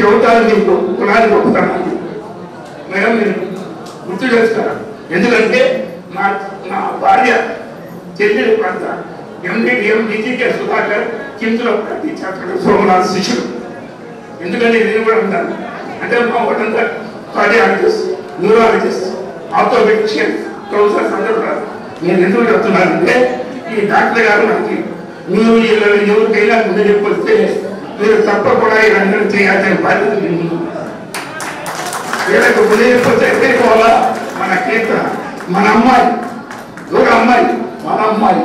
చెబుతాను మీకు కులానికి వస్తాను మేడం మీరు గుర్తు చేస్తారు. ఎందుకంటే నా భార్య చెల్లెలు ప్రాంత ఎండిడిఎం డిజికే సుధాకర్ కిందులో ప్రతిష్టాడు సోమనాథ్ శిష్యుడు. ఎందుకంటే నేను కూడా ఉంటాను అంటే మా వాళ్ళంతా కార్డియాలజిస్ట్, న్యూరాలజిస్ట్, ఆర్థోపెడిషియన్, ప్రొఫెసర్స్ అందరూ ఉన్నారు. నేను ఎందుకు చెప్తున్నానంటే ఈ డాక్టర్ గారు మనకి మీరు ఎవరికైనా ముందు చెప్పొస్తే మీరు తప్పకుండా ఈ రంగం చేయాల్సిన బాధ్యత ముందు వీళ్ళకు ముందు చెప్పొస్తే ఎక్కడికి పోవాలా మన కీర్తన మన అమ్మాయి మన అమ్మాయి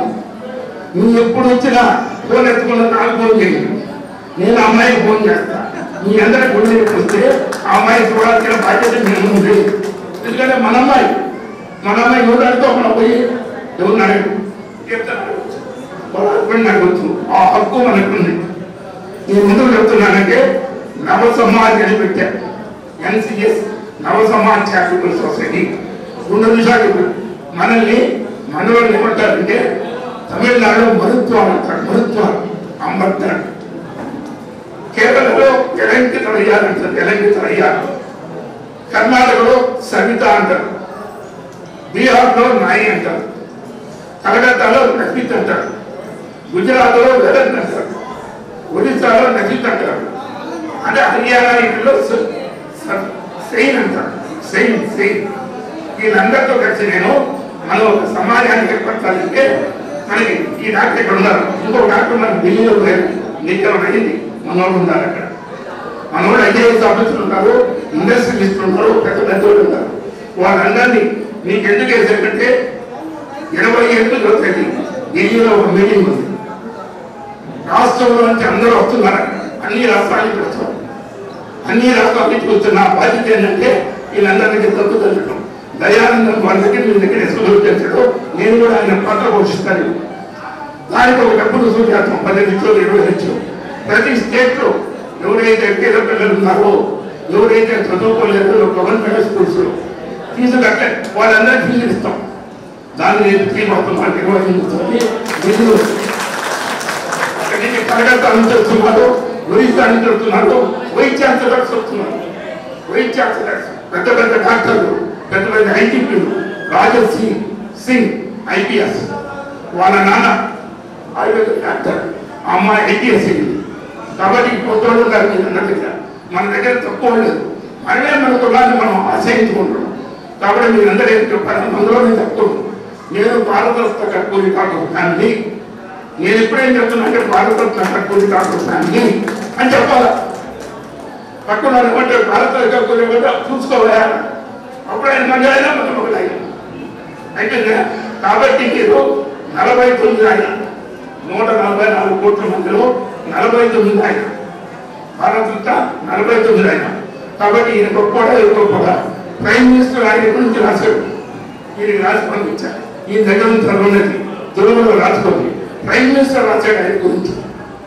నువ్వు ఎప్పుడు వచ్చినా ఫోన్ ఎత్తుకున్న నాకు ఫోన్ చేయండి, నేను అమ్మాయికి ఫోన్ చేస్తా. మీ అందరికి ఫోన్ చెప్పొస్తే ఆ అమ్మాయి చూడాల్సిన బాధ్యత నేను ఉంది. ఎందుకంటే మన అమ్మాయి ఎవరు అడిగితే మనం పోయి ఎవరిని అడగదు, కీర్తన వాళ్ళ హస్బెండ్ అడగచ్చు. ఆ హక్కు మనకుంది. నేను ముందుకు చెప్తున్నానంటే నవ సమాజ్ అని పెట్టాను. NCS నవ సమాజ్ చారిటబుల్ సొసైటీ 2 నిమిషాలు మనల్ని మనవాళ్ళు ఏమంటారంటే తమిళనాడులో మరుత్వాలు అంటారు. మరుత్వాలు అంబర్తారు. కేరళలో ఎలంకి తరయ్యారు అంటారు. ఎలంకి తరయ్యారు. కర్ణాటకలో సవిత అంటారు. బీహార్లో నాయి అంటారు. కలకత్తాలో నఫీత్ అంటారు. గుజరాత్లో వెలన్ అంటారు. ఒడిశాలో నఫీత్ అంటారు. అంటే హర్యానా ఇంట్లో సెయిన్ అంటారు. సెయిన్ వీళ్ళందరితో కలిసి నేను మనం ఒక సమాజాన్ని ఏర్పరచాలంటే మనకి ఈ డాక్టర్ ఇక్కడ ఉన్నారు. ఇంకో డాక్టర్ మనకి ఢిల్లీలో లేరు. నీకేమైనా అయింది మనోళ్ళు ఉన్నారు అక్కడ. మనోళ్ళు IAS ఆఫీసులు ఉన్నారు, ఇండస్ట్రియలిస్టులు ఉన్నారు, పెద్దోళ్ళు ఉన్నారు. వాళ్ళందరినీ మీకు ఎందుకు వేసారంటే 27 అవుతుంది ఢిల్లీలో ఒక మీటింగ్ ఉంది. రాష్ట్రంలో నుంచి అందరూ వస్తున్నారు. అన్ని రాష్ట్రాలకి వస్తున్నారు. అన్ని రాష్ట్రాల నుంచి వస్తున్న బాధ్యత ఏంటంటే వీళ్ళందరికీ తగ్గుతుండటం. దయానందం వాళ్ళ దగ్గర మీ దగ్గర ఎసులు చేశాడు. నేను కూడా ఆయన పాత్ర పోషిస్తాను. దానికి ఒక డబ్బులు వసూలు చేస్తాం. 10 లక్షలు 20 లక్షలు. ప్రతి స్టేట్లో ఎవరైతే పేద పిల్లలు ఉన్నారో, ఎవరైతే చదువుకోలేదో గవర్నమెంట్ స్కూల్స్ ఫీజు కట్టే వాళ్ళందరికీ ఫీజులు ఇస్తాం. దాన్ని మొత్తం మనకి నిర్వహించుకొని నిధులు అక్కడి నుంచి కలకత్తా నుంచి వస్తున్నారు, ఒరిస్సా నుంచి వస్తున్నారు, వైస్ ఛాన్సలర్స్ వస్తున్నారు. వైస్ ఛాన్సలర్స్ పెద్ద పెద్ద డాక్టర్లు, పెద్ద పెద్ద ఐటీపీలు, రాజశ్రీ సింగ్ IPS వాళ్ళ నాన్న ఆయుర్వేద డాక్టర్, అమ్మాయి IPS అయింది. కాబట్టి కొత్తోళ్ళు గారు మన దగ్గర తక్కువ లేదు. మనమే మన కులాన్ని మనం ఆశ్రయించుకుంటున్నాం. కాబట్టి మీరందరూ ఏం చెప్పారు అందులోనే తక్కువ. నేను భారతరత్న కర్పూరి ఠాకూర్ ఫ్యామిలీ, నేను ఎప్పుడేం చెప్తున్నా అంటే భారతరత్న కర్పూరి ఠాకూర్ ఫ్యామిలీ అని చెప్పాలా. పక్కన ఏమంటే భారతరత్న కర్పూరి చూసుకోవాలా, అప్పుడు ఆయన మళ్ళీ అయినా మొత్తం ఒకటి అయిపోయిందా. కాబట్టి మీరు 49 ఆయన 144 కోట్ల మందిలో 49 ఆయన భారతరత్న 49 ఆయన. కాబట్టి ఈయన గొప్పగా ప్రైమ్ మినిస్టర్ ఆయన గురించి రాశాడు. ఈయనకి రాసి పంపించారు. ఈయన దగ్గర నుంచి ఉన్నది తెలుగులో రాసుకోండి. ప్రైమ్ మినిస్టర్ రాశాడు ఆయన గురించి,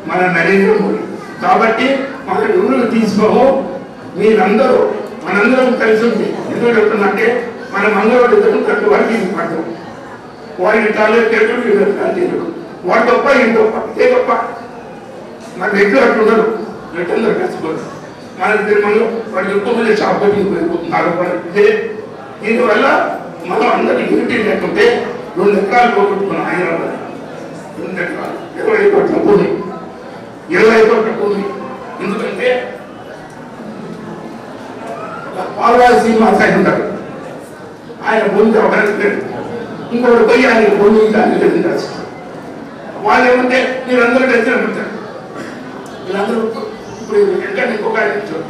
మన నరేంద్ర మోడీ. కాబట్టి మన ఎవరు తీసుకోము, మీరందరూ మనందరం కలిసి ఉంది. ఎందుకు చెప్తున్నంటే మనం అందరూ ఎదుగుతున్నట్టు వారికి పడతాం. వారికి టాయిలెట్ వాడు గొప్ప ఈయన గొప్ప, ఇదే గొప్ప. మన రెడ్లు అట్లున్నారు, రెడ్లందరూ కలిసిపోతారు. మన తిరుమలలో వాడు ఎక్కువ మంది షాప్ పోయిపోతున్నారు. దీనివల్ల మనం అందరికీ యూనిటీ లేకుంటే 2 ఎకరాలు పోగొట్టుకున్నాం. హైదరాబాద్ 2 ఎకరాలు 20 కోట్ల భూమి, 20 కోట్ల భూమి. ఎందుకంటే పాల్వాయి శ్రీనివాస ఆయన ఉంటారు. ఆయన భూమి అవడానికి లేదు. ఇంకొకటి పోయి ఆయన భూమి దాన్ని రాస్తారు. వాళ్ళు ఏమంటే మీరందరూ కలిసినట్టారు. వీళ్ళందరూ ఇప్పుడు వెంకట ఇంకొక ఆయన ఇచ్చారు.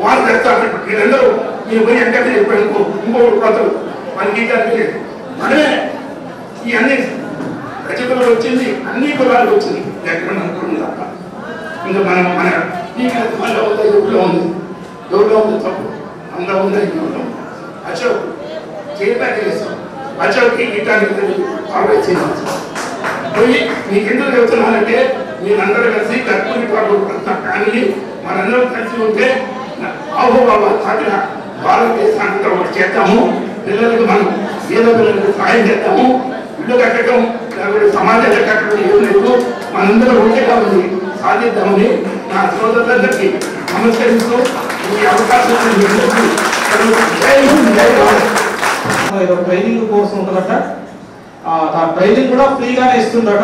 వాళ్ళు తెస్తారు. వీళ్ళందరూ మీరు పోయి వెంకట చెప్పారు ఇంకొకటి కొత్తలు వాళ్ళకి లేదు. మనమే ఈ అన్ని రచనలు వచ్చింది, అన్ని కులాలు వచ్చింది. ఎక్కడ అనుకున్నాం తప్ప ఇంకా మనం మన మళ్ళీ ఉందా ఎవరిలో ఉంది, ఎవరిలో ఉంది తప్పు అందులో ఉందా ఇంట్లో అశోక్ చేయడానికి చేస్తాం. అశోక్కి గీతానికి పోయి మీకు ఎందుకు చెప్తున్నానంటే మీరందరూ కలిసి కర్పూరి ఠాకూర్ ఫ్యామిలీ మనందరం కలిసి ఉంటే ఆహోబాబా సాగిన భారతదేశానికి ఒకటి చేద్దాము. పిల్లలకు మనం ఏదో పిల్లలకు సాయం చేద్దాము. ఇల్లు కట్టడం లేకపోతే సమాజాన్ని కట్టడం ఏం లేదు. మనందరూ ఒకేగా ఉంది సాధిద్దామని నా సోదరులందరికీ నమస్కరిస్తూ ఈ అవకాశం ట్రైనింగ్ కోర్స్ ఉంటుందట. ఆ ట్రైనింగ్ కూడా ఫ్రీగానే ఇస్తుందట.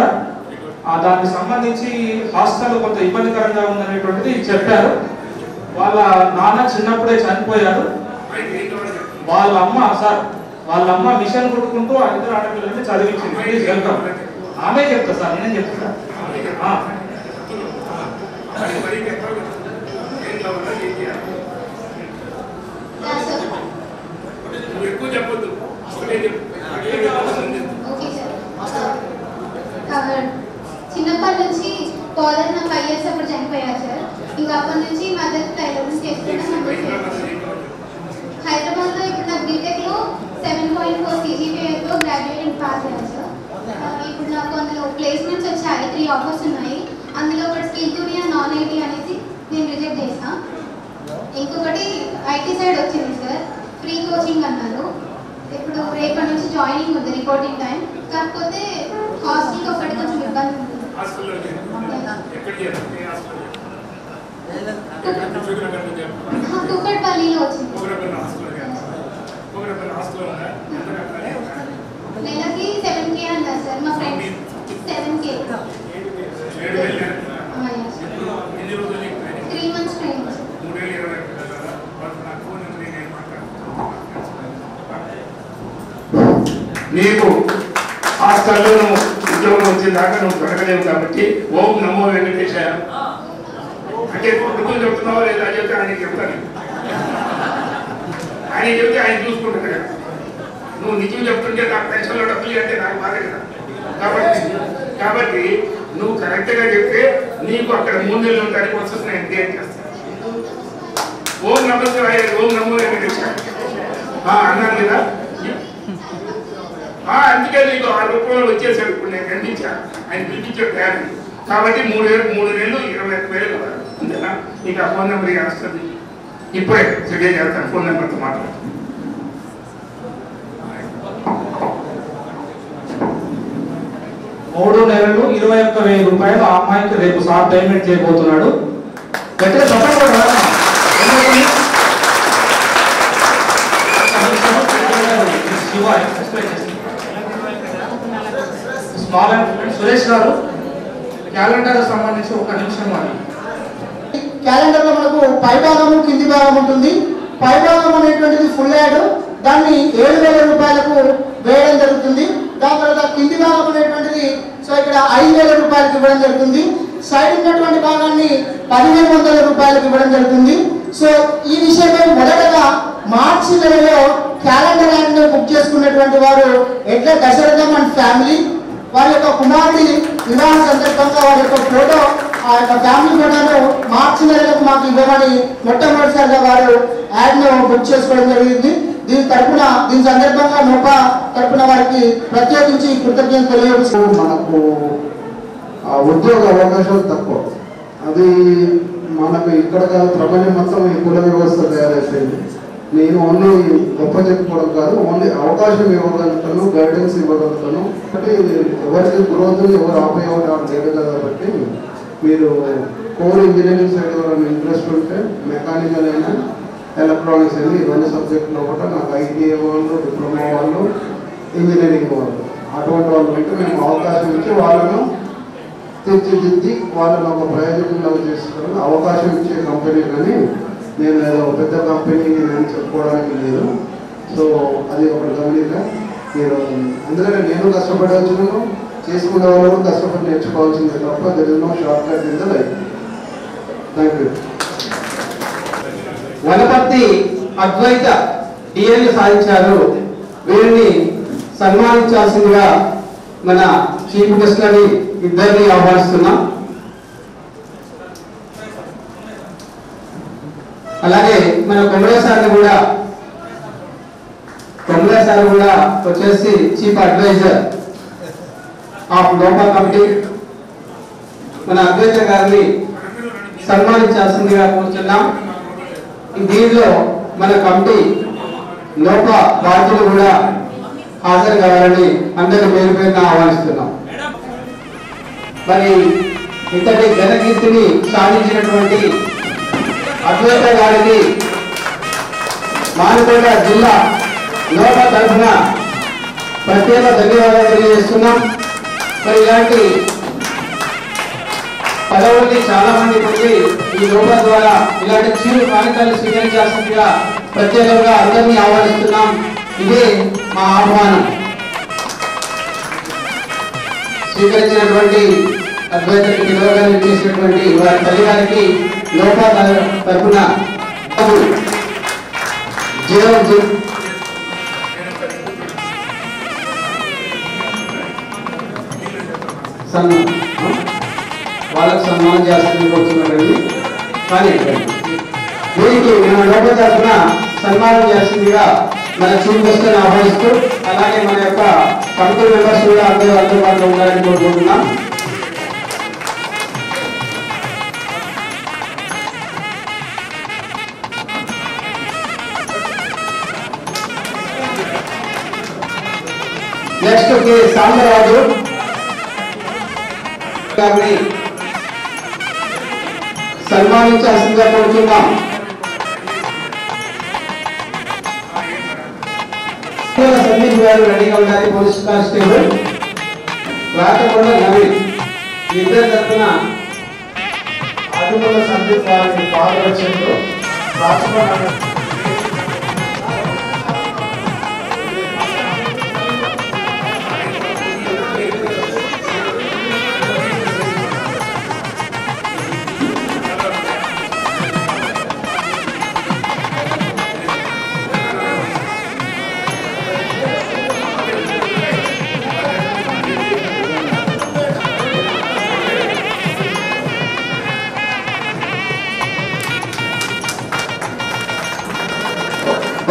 దానికి సంబంధించి హాస్టల్ కొంత ఇబ్బందికరంగా ఉందనేటువంటిది చెప్పారు. వాళ్ళ నాన్న చిన్నప్పుడే చనిపోయారు. వాళ్ళ అమ్మ మిషన్ కొట్టుకుంటూ ఆ ఇద్దరు ఆడపిల్లల్ని చదివించింది. Please welcome. ఆమె చెప్తా సార్, నేనేం చెప్తా. ఎక్కువ చెప్పొద్దు. చిన్నప్పటి నుంచి ఫాదర్ నాకు 5 years అప్పుడు చనిపోయారు సార్. ఇంకా అప్పటి నుంచి మదర్ టైలరింగ్ చేసుకోవడం హైదరాబాద్లో ఇప్పుడు నాకు బీటెక్లో 7.4 CGPAతో గ్రాడ్యుయేట్ పాస్ అయ్యాను సార్. ఇప్పుడు నాకు అందులో ప్లేస్మెంట్స్ వచ్చాయి. 3 offers ఉన్నాయి. అందులో ఒకటి స్కిల్ టుడియా నాన్ ఐటీ అనేది నేను రిజెక్ట్ చేస్తాను. ఇంకొకటి ఐటీ సైడ్ వచ్చింది సార్. ఫ్రీ కోచింగ్ అన్నారు. ఇప్పుడు రేపటి నుంచి జాయినింగ్ ఉంది, రిపోర్టింగ్ టైం. కాకపోతే హాస్టల్కి ఒకటి కొంచెం ఇబ్బంది ఉంది. కుక్కట్పల్లిలో వచ్చింది. నెలకి 7K అన్నారు సార్ మా ఫ్రెండ్స్. 7K 3 months training. నీకు హాస్టల్లో ఉద్యోగం వచ్చేదాకా నువ్వు దొరకలేవు కాబట్టి ఓం నమో వెంకటేశాయ అంటే కొడుకులు చెప్తున్నావా లేదా చెప్తే ఆయన చెప్తాను. ఆయన చెప్తే ఆయన చూసుకుంటాడు కదా. నువ్వు నిజం చెప్తుంటే నాకు పెన్షన్లో డబ్బులు అంటే నాకు బాధ కదా. కాబట్టి నువ్వు కరెక్ట్గా చెప్తే నీకు అక్కడ 3 నెలలు ఉంటానికి వస్తుంది. నేను క్రియేట్ చేస్తాను. ఓం నమస్కారాయ ఓం నమో వెంకటేశాయ అన్నాను కదా. అందుకే నీకు 6 రూపాయలు వచ్చేసాడు. ఇప్పుడు నేను ఖండించాను. ఆయన పిలిపించే ప్లాన్. కాబట్టి 3 నెలలు 21,000 కదా. అంతేనా? నీకు ఆ ఫోన్ నెంబర్ వస్తుంది. ఇప్పుడే సెటిల్ చేస్తాను. ఫోన్ నెంబర్తో మాట్లాడుతాను. 3 నెలలు 21,000 రూపాయలు ఆ అమ్మాయికి రేపు సార్ పేమెంట్ చేయబోతున్నాడు. గట్టిగా సపోర్ట్ కూడా సురేష్ గారు క్యాలెండర్ సంబంధించి ఒక నిమిషం అని. క్యాలెండర్ లో మనకు పై భాగము కింది భాగం ఉంటుంది. పై భాగం అనేటువంటిది ఫుల్ యాడ్, దాన్ని 7,000 రూపాయలకు వేయడం జరుగుతుంది. దాని తర్వాత కింది భాగం అనేటువంటిది సో ఇక్కడ 5,000 రూపాయలకు ఇవ్వడం జరుగుతుంది. సైడ్ ఉన్నటువంటి భాగాన్ని 1,500 రూపాయలకు ఇవ్వడం జరుగుతుంది. సో ఈ విషయమై మొదటగా మార్చి నెలలో క్యాలెండర్ యాడ్ బుక్ చేసుకున్నటువంటి వారు ఎట్లా దశరథం అండ్ ఫ్యామిలీ వారి యొక్క కుమారుడి వివాహ సందర్భంగా వారి యొక్క ఫోటో ఆ యొక్క ఫ్యామిలీ ఫోటోను మార్చి నెలకు మాకు ఇవ్వమని మొట్టమొదటిసారిగా వారు యాడ్ను బుక్ చేసుకోవడం జరిగింది. దీని సందర్భంగా నోపా తరపున వారికి ప్రత్యేకించి కృతజ్ఞతలు తెలియజేస్తున్నాం. మనకు ఉద్యోగ అవకాశాలు తక్కువ. అది మనకు ఇక్కడ ప్రపంచం మొత్తం ఈ కుల వ్యవస్థ తయారైపోయింది. నేను ఓన్లీ గొప్ప చెప్పుకోవడం కాదు, ఓన్లీ అవకాశం ఇవ్వగలుగుతాను, గైడెన్స్ ఇవ్వగలుగుతాను. అంటే ఎవరికి గ్రోత్ ఎవరు ఆపేవాడు లేదు కాబట్టి మీరు కోర్ ఇంజనీరింగ్ సైడ్ ఎవరైనా ఇంట్రెస్ట్ ఉంటే మెకానికల్ అయినా ఎలక్ట్రానిక్స్ అయినా ఇవన్నీ సబ్జెక్టులో కూడా నాకు ఐటీఐ వాళ్ళు, డిప్లొమా వాళ్ళు, ఇంజనీరింగ్ వాళ్ళు అటువంటి వాళ్ళు ఉంటే మేము అవకాశం ఇచ్చి వాళ్ళను తీర్చిదిద్ది వాళ్ళని ఒక ప్రయోజనంలో చేసుకోవడానికి అవకాశం ఇచ్చే కంపెనీ. కానీ నేను ఏదో పెద్ద కంపెనీ నేను చెప్పుకోవడానికి లేదు. సో అది ఒకటి గమనిక. మీరు అందుకనే నేను కష్టపడి వచ్చినాను, చేసుకునే వాళ్ళు కష్టపడి నేర్చుకోవాల్సిందే తప్ప జరిగిన short cut in the life. Thank you. Wanaparthy Advaita DL సాధించారు. వీరిని సన్మానించాల్సిందిగా మన చీఫ్ గెస్ట్లని ఇద్దరిని ఆహ్వానిస్తున్నాం. అలాగే మన కొమరే సార్ కూడా వచ్చేసి చీఫ్ అడ్వైజర్ ఆఫ్ లోపల్ కమిటీ మన అద్వైత గారిని సన్మానించాల్సిందిగా కోరుతున్నాం. దీనిలో మన కమిటీ లోప బాధ్యులు కూడా హాజరు కావాలని అందరూ పేరు పేరున ఆహ్వానిస్తున్నాం. మరి ఇంతటి ఘనకీర్తిని సాధించినటువంటి అద్వైత గారికి మానకొండ జిల్లా నోట తరఫున ప్రత్యేక ధన్యవాదాలు తెలియజేస్తున్నాం. మరి ఇలాంటి పదవుల్ని చాలా మంది పొంది ఈ లోప ద్వారా ఇలాంటి చిరు కాగితాలు స్వీకరించాల్సిందిగా ప్రత్యేకంగా అందరినీ ఆహ్వానిస్తున్నాం. ఇదే మా ఆహ్వానం. స్వీకరించినటువంటి అద్వైతకి పిలవగానే చేసినటువంటి వారి తల్లిగారికి లోప తరఫున వాళ్ళకు సన్మానం చేస్తుంది కూర్చున్నారండి. కానీ దీనికి మన లోపల తరఫున సన్మానం చేస్తుందిగా మన చీఫ్ గెస్ట్ ఆహ్వానిస్తూ అలాగే మన యొక్క కమిటీ మెంబర్స్ కూడా అందరూ అందుబాటులో ఉండాలని కోరుకుంటున్నాం. నెక్స్ట్ కే సాంబరాజు గారిని సన్మానించాల్సిందిగా కోరుతున్నాం. సందీప్ గారు రెడీగా ఉండాలి. పోలీస్ కానిస్టేబుల్ రాకకొండ నవీన్ ఇద్దరు తరఫున ఆదిమూల సందీప్ గారిని పాదరక్షణలో రాష్ట్ర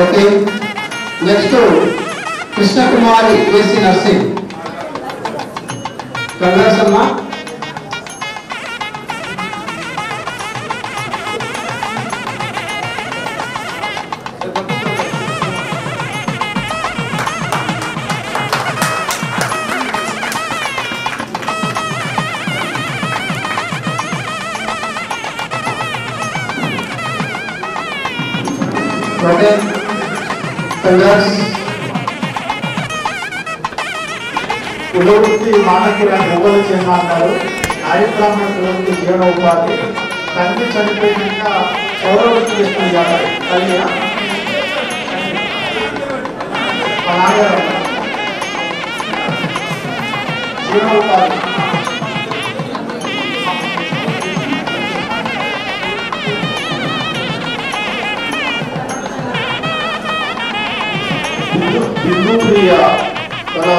ఓకే. నెక్స్ట్ కృష్ణకుమారి కేసీ నర్సింగ్ కంగ్రెస్ అమ్మ. ఓకే. కులవృత్తి మానకుల మొగలు చేయమన్నారు. కార్యక్రమం కులవృత్తి జీవనోపాధి తండ్రి చనిపోయినాక సౌరవృత్తి చేస్తుంది తల్లి జీవనోపాధి బిందుప్రియ తన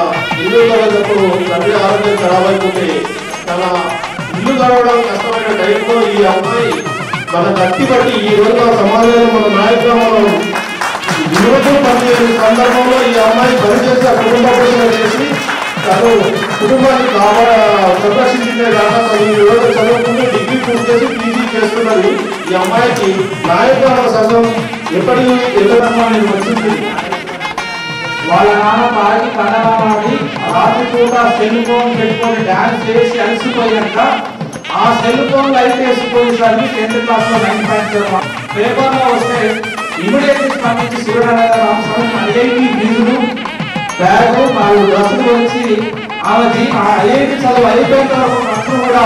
ఇల్లు గడవప్పుడు తండ్రి ఆరోగ్యం ఖరాబ్ అయిపోతే తన ఇల్లు గడవడం కష్టమైన టైంలో ఈ అమ్మాయి మన కత్తి బట్టి ఈ రోజు సమాజంలో మన నాయకులు యువకులు పనిచేసే సందర్భంలో ఈ అమ్మాయి పనిచేసి ఆ కుటుంబ పోషణ చేసి తను కుటుంబాన్ని సంరక్షించే కాక తను ఈ రోజు చదువుకుంటూ డిగ్రీ పూర్తి చేసి పీజీ చేస్తున్నది. ఈ అమ్మాయికి నాయకుల సంఘం ఎప్పటికీ ఎదురమ్మని వచ్చింది. వాళ్ళ నాన్న తాగి కన్నమాడి రాత్రిపూట సెల్ ఫోన్ పెట్టుకొని డాన్స్ చేసి అలసిపోయాక ఆ సెల్ ఫోన్ లైట్ వేసిపోయేసరికి 10th క్లాస్ లో 9.7 పేపర్ లో వస్తే ఇమీడియట్లీ స్పందించి శివనారాయణ రామస్వామి ఐఐటి ఫీజులు బ్యాగు 4 డ్రెస్సులు వచ్చి ఆమె ఐఐటి చదువు అయిపోయిన తర్వాత అప్పుడు కూడా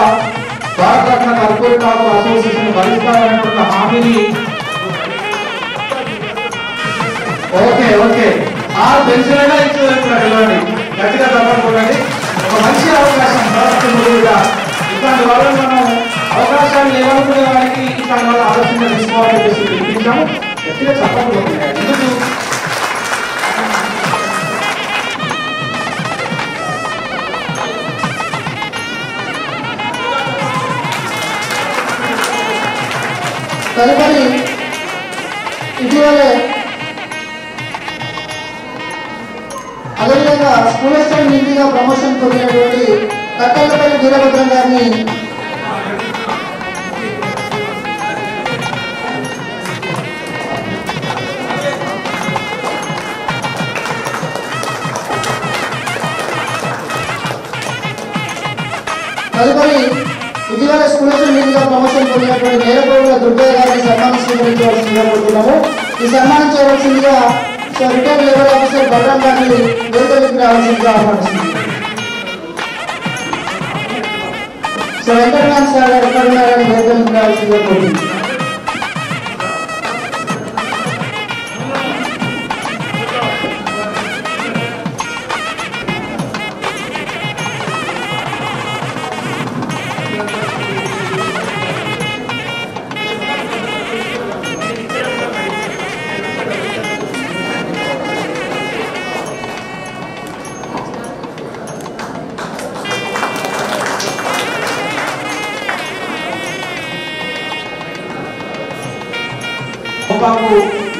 భారతరత్న కార్పొరేట్ అసోసియేషన్ భరిస్తారనేటువంటి హామీని ఓకే ఓకే ఆ పెన్షన్ అయినా ఇచ్చేదండి. గట్టిగా తప్పకుండా ఒక మంచి అవకాశం ప్రభుత్వంగా ఇట్లాంటి వాళ్ళని మనం అవకాశాలు లేవనుకునే వారికి ఇట్లాంటి వాళ్ళు ఆలోచన తీసుకోవాలని చెప్పి పిలిపించాము. గట్టిగా తప్పకుండా ఎందుకు తదుపరి ఇటీవలే అదేవిధంగా స్కూల్ అసిస్టెంట్ ఇంటిగా ప్రమోషన్ పొందినటువంటి కట్టలపల్లి వీరభద్రం గారిని తదుపరి ఇటీవల స్కూల్ మీదుగా ప్రమోషన్ పొందినటువంటి నేరపోగుల దుర్గయ్య గారిని సన్మానం స్వీకరించవలసిందిగా కోరుతున్నాము. ఈ సన్మానం చేయవలసిందిగా రిటైర్డ్ లేబర్ ఆఫీసర్ బలరాం గారిని వేదికలకు రావాల్సిందిగా ఆహ్వానిస్తుంది. వెంకటరామ్ సార్ గారు ఎక్కడ ఉన్నారని వేదికలకు రావాల్సిందిగా కోరుతుంది.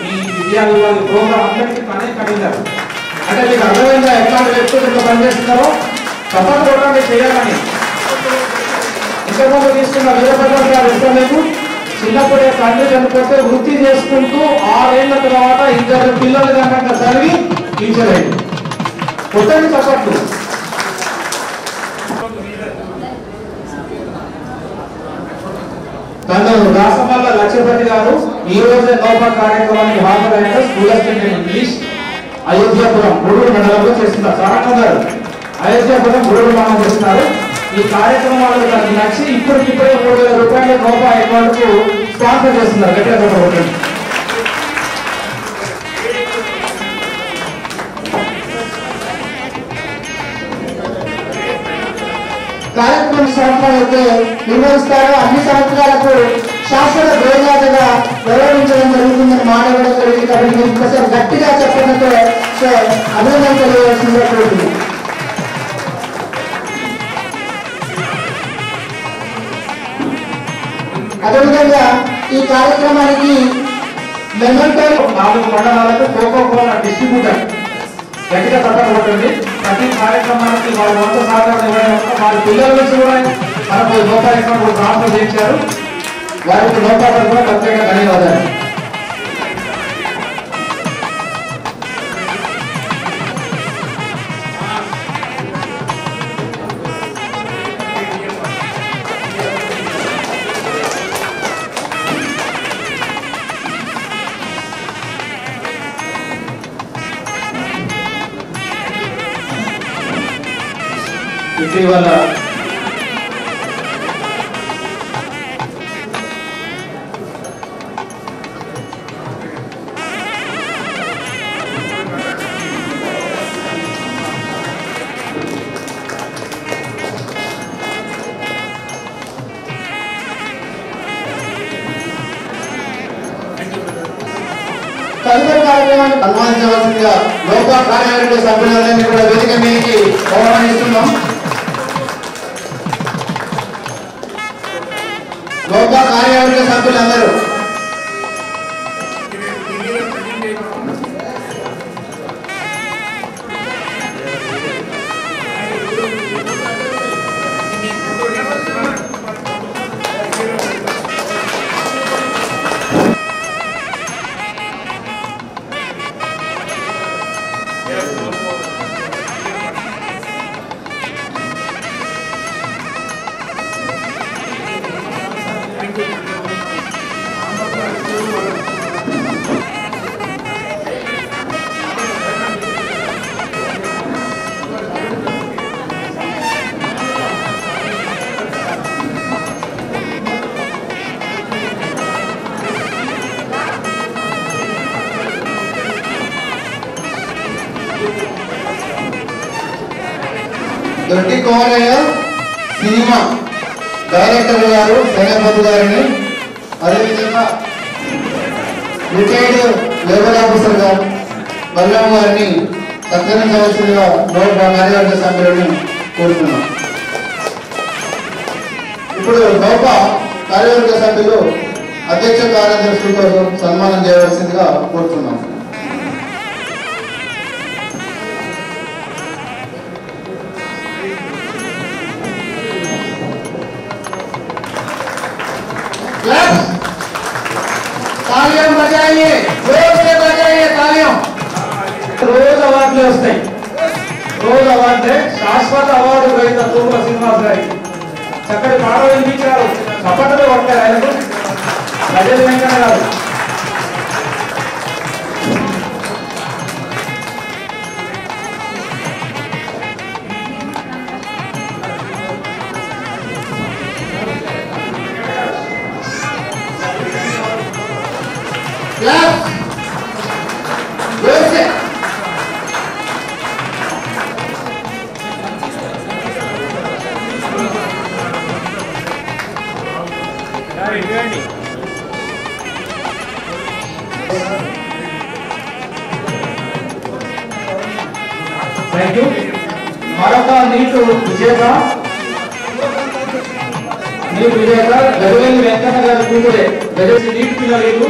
ఈ విద్యార్థి ప్రోగ్రామ్ అందరికీ కడిగారు. అంటే మీకు అర్థమైందా ఎట్లాంటి వ్యక్తులు పనిచేస్తున్నారో? సపోర్ట్ ప్రోగ్రామ్ చేయాలని ఇంతకుముందు తీసుకున్న వీరభద్రం గారు ఇష్టం లేదు. చిన్నప్పుడే తండ్రి చనిపోతే వృత్తి చేసుకుంటూ 6 ఏళ్ల తర్వాత 2 పిల్లలు కనుక చదివి టీచర్ అయ్యి కొత్తని సపోర్ట్. తను రాసమల్ల లక్ష్యపతి గారు ఈ రోజే నౌకా కార్యక్రమానికి హాజరైన school assistant English Ayodhyapuram Gudur మండలంలో చేస్తున్నారు. సారక్క గారు అయోధ్యాపురం గుడూరు మండలం చేస్తున్నారు. ఈ కార్యక్రమాలకు తనకి నచ్చి ఇప్పటికిప్పుడే 3,000 రూపాయల నౌకా అకౌంట్ కు స్పాన్సర్ చేస్తున్నారు. గట్టిగా కార్యక్రమ సంవత్సరాలైతే నిర్వహిస్తారు. అన్ని సంవత్సరాలకు శాశ్వత భోజనాలుగా గౌరవించడం జరుగుతుందని మాట్లాడడం జరిగింది. కాబట్టి ఇంకోసారి గట్టిగా చెప్పడంతో అభినందన తెలియవలసిందిగా కోరుతుంది. అదేవిధంగా ఈ కార్యక్రమానికి మెమెంటో 4 మండలాలకు కోకోకోలా డిస్ట్రిబ్యూటర్ గట్టిగా తప్పకొట్టండి. ప్రతి కార్యక్రమానికి వాళ్ళ వంత సహకారం ఇవ్వడం వాళ్ళ పిల్లల నుంచి కూడా మనకు నోటా అకౌంట్ ట్రాన్స్ఫర్ చేయించారు. వారికి నోటా కూడా ప్రత్యేక ధన్యవాదాలు. ఇటీవల తదుపరి కార్యక్రమాన్ని సన్మానించవలసిందిగా లోపా కార్యాలయ సభ్యులందరినీ కూడా వేదిక మీదకి ఆహ్వానిస్తున్నాం. లోపా కార్యాలయ సభ్యులందరూ దొడ్డి కోమలయ్య సినిమా డైరెక్టర్ గారు సేనాపతి గారిని, అదేవిధంగా రిటైర్డ్ లేబర్ ఆఫీసర్ గారు బల్లాం గారిని సత్కరించవలసిందిగా నోట్ కార్యవర్గ సభ్యులను కోరుతున్నాం. ఇప్పుడు గొప్ప కార్యవర్గ సభ్యులు అధ్యక్ష కార్యదర్శుల కోసం సన్మానం చేయవలసిందిగా కోరుతున్నాం. तालियां बजाइए, जोर से बजाइए तालियां। रोज अवार्डले వస్తాయి. रोज अवार्डले शाश्वत अवार्ड ग्रहीత తూర్ల శ్రీనివాస్ గారికి చక్కటి పాట వినిపించారు. చప్పట్లు కొట్టారు ఆయనకు. గజల్ వెంకన్న గారు. Thank you. మరొక నీటు విజేత గజవేలి వెంకన్న గారి కూతురే. గజవేలి నీటి పిల్లలు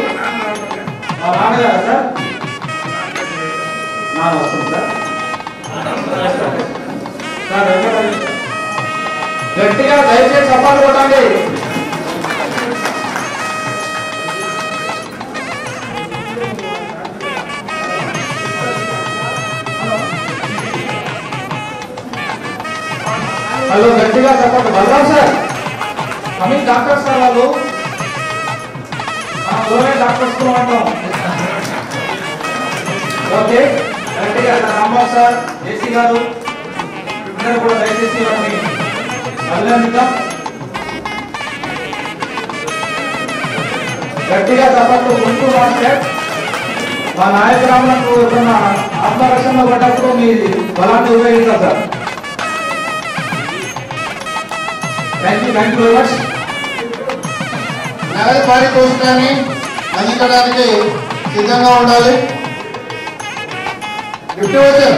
మా నాన్నగారు సార్. నాన్న వస్తుంది సార్. గట్టిగా దయచేసి చప్పాలు కొట్టండి. హలో గట్టిగా చెప్పండి. Balram sir, Amit doctor sir వాళ్ళు డాక్టర్స్ అంటాం. ఓకే గట్టిగా రాంబాబు సార్, ఏసీ గారు అందరూ కూడా దయచేసి వారిని అభినందిద్దాం. గట్టిగా చెప్పట్లు ఉంటూ మాస్టర్. మా నాయకురాములకు ఎప్పుడన్నా ఆత్మరక్షణలో పడ్డప్పుడు మీ బలాన్ని ఉపయోగిస్తారు sir. Thank you very much. నగర పారితోషికాన్ని అందించడానికి సిద్ధంగా ఉండాలి. గిఫ్ట్ వచ్చారు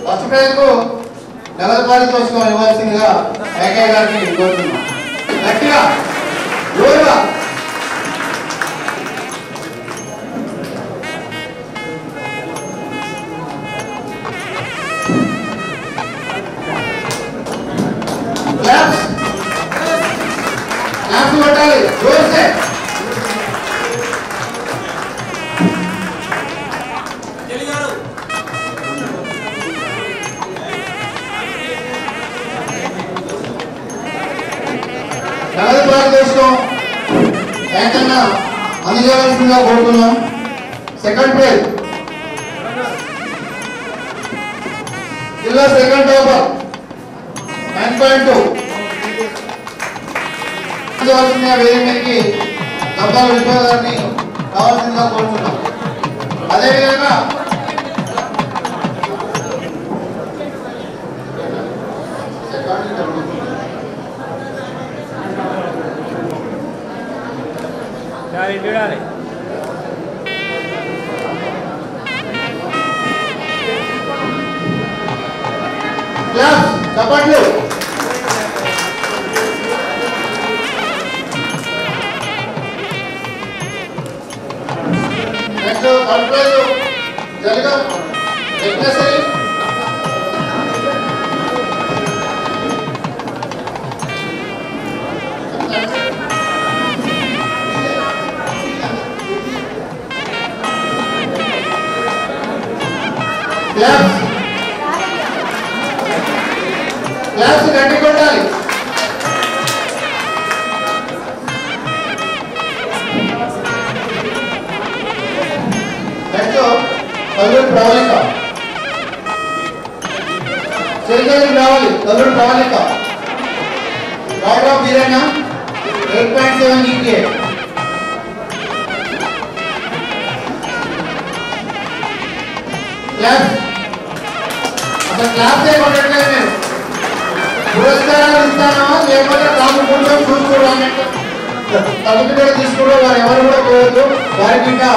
ఫస్ట్ ప్రైజ్ కు నగర పారితోషికం ఇవ్వాల్సిందిగా ఏకే గారిని కోరుతున్నాం. గట్టిగా జోరుగా కొట్టాలి జోర్సే. నగర భారతదేశం ఏంటన్నా అందజేయాల్సిందిగా కోరుతున్నాం. సెకండ్ ప్రైజ్ జిల్లా సెకండ్ టాపర్ 9.2 వేదిక మీదకి గంపాల విశ్వ గారిని కావాల్సిందిగా కోరుతున్నాం. అదేవిధంగా క్లాస్ చప్పట్లు. Next third prize Jalagam Yajnashri. Class గట్టి కొట్టాలి. నెక్స్ట్ తల్లుడు ప్రవళిక చేతులకు రావాలి. తల్లుడు ప్రవళిక రావురావు వీరన్న 8.7 GPA. క్లాస్ అసలు క్లాస్ చేయబడట్లేదు. నేను పురస్కారాలు ఇస్తానా లేకపోతే తాము కొంచెం చూసుకోవడానికి సర్టిఫికేట్ తీసుకోవడం వారు ఎవరు కూడా పోవద్దు. వారికి ఇంకా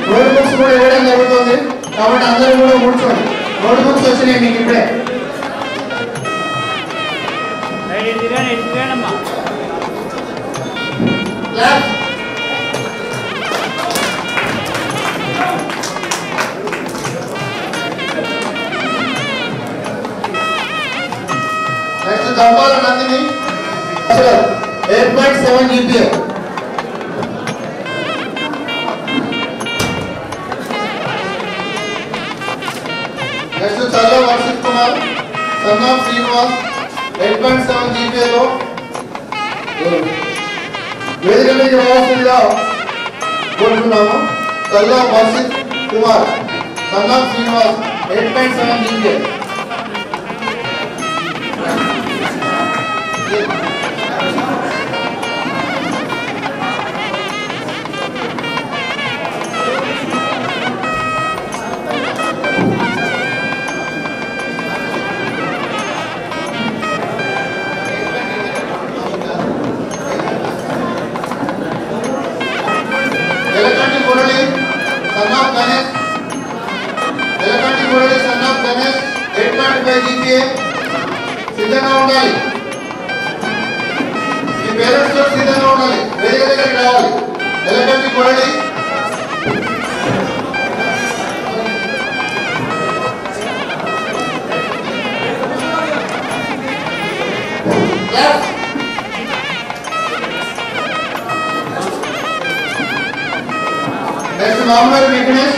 నోట్ బుక్స్ కూడా ఇవ్వడం జరుగుతుంది. కాబట్టి అందరూ కూడా కూర్చోండి. నోట్ బుక్స్ వచ్చినాయి మీకు ఇప్పుడే. Class next Dampala Nandini 8.7 GPA. Varshith Kumar son of Srinivas 8.7 జీపీఏలో వేదిక మీద రావాల్సిందిగా కోరుతున్నాము. Salla Varshith Kumar son of Srinivas 8.7 GPA. Elakanti Murali son of Ganesh 8.5 GPA. సిద్ధంగా ఉండాలి. మీ పేరెంట్స్ కూడా సిద్ధంగా ఉండాలి. వేదిక దగ్గరికి రావాలి. ఎలకంటి మురళి నెక్స్ట్ మామూలు విఘ్నేష్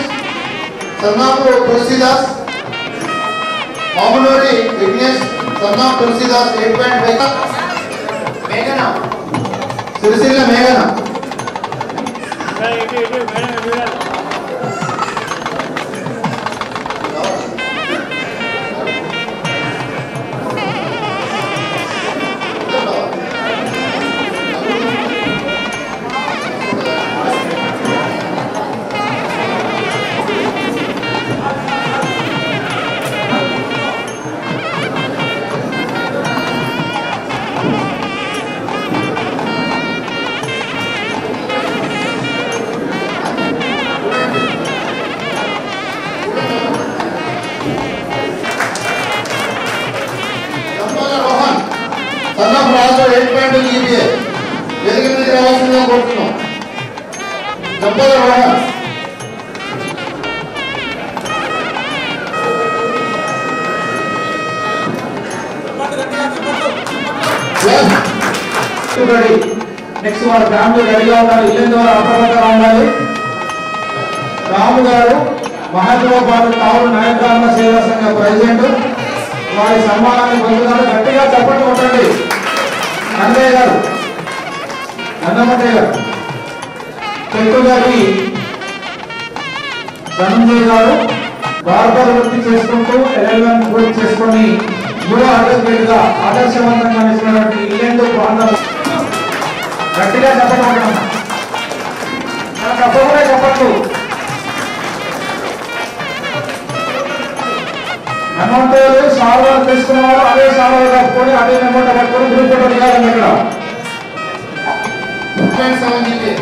సన్ ఆఫ్ తులసిదాస్. మామూలు విఘ్నేష్ సన్ ఆఫ్ తులసిదాస్ 8.5. మేఘన సిరిసిల్ల మేఘన సన్ ఆఫ్ రాజు 8.2 జీపీఏ. వేదిక మీద రావాల్సిందిగా కోరుతున్నాం. జంపాల రోహన్ నెక్స్ట్ వాళ్ళ ఫ్యామిలీ రెడీగా ఉండాలి. ఇల్లు ద్వారా అప్రమత్తంగా ఉండాలి. రాము గారు మహబూబాబాద్ టౌన్ నాయకుల సేవా సంఘ ప్రెసిడెంట్. వారి సన్మానాన్ని పొందుతారు. గట్టిగా చప్పట్లు కొట్టండి. అన్నయ్య గారు అన్నమయ్య గారు చెట్టు గారి ధనంజయ్ గారు బార్బర్ వృత్తి చేసుకుంటూ ఎల్ఎల్ఎం పూర్తి చేసుకొని యువ అడ్వకేట్గా ఆదర్శవంతంగా నిలిచినటువంటి ఇల్లు ప్రాంతం. గట్టిగా చప్పట్లు కొట్టడం. తప్పకుండా చప్పట్లు. అమౌంట్ సాల్వాలు తీసుకున్నవారు అదే సాల్వాలు కట్టుకొని అదే అమౌంట్ కట్టుకొని గ్రూప్ ఫోటో దిగాలని ఇక్కడ 8.7 GPA.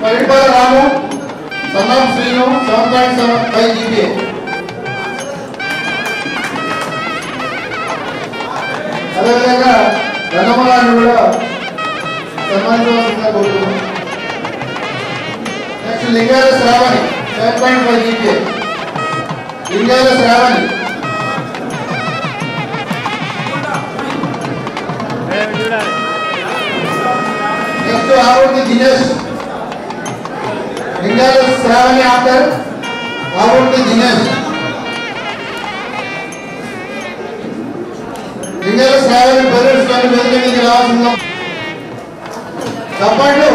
Paripala Ramu son of Srinu 7.75 GPA. అదేవిధంగా ధనమలాన్ని కూడా సన్మానించవలసిందిగా కోరుతున్నాం. Next Lingala Sravani 7.5 GPA. Lingala Sravani next Avurthi Dinesh. Lingala Sravani after Avurthi Dinesh. Lingala Sravani parents కానీ వేదిక మీదకి రావాల్సిందా. చప్పట్లు.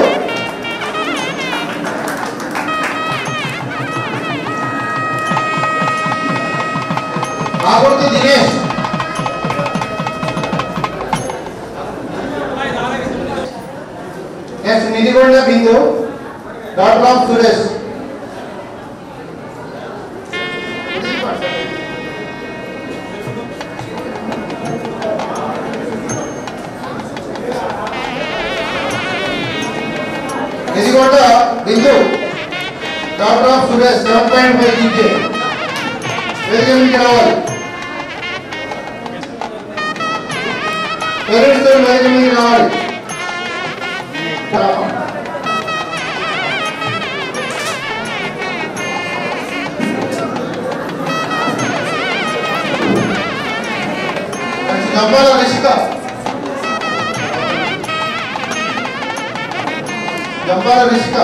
Agurthi Dinesh. Next Nidhigonda Bindu daughter of Suresh. Nidhigonda Bindu daughter of Suresh 7.5 GPA. వేదిక మీదకి రావాలి. పేరెంట్స్ వేదిక మీదకి రావాలి. Jampala Rishika Jampala Rishika,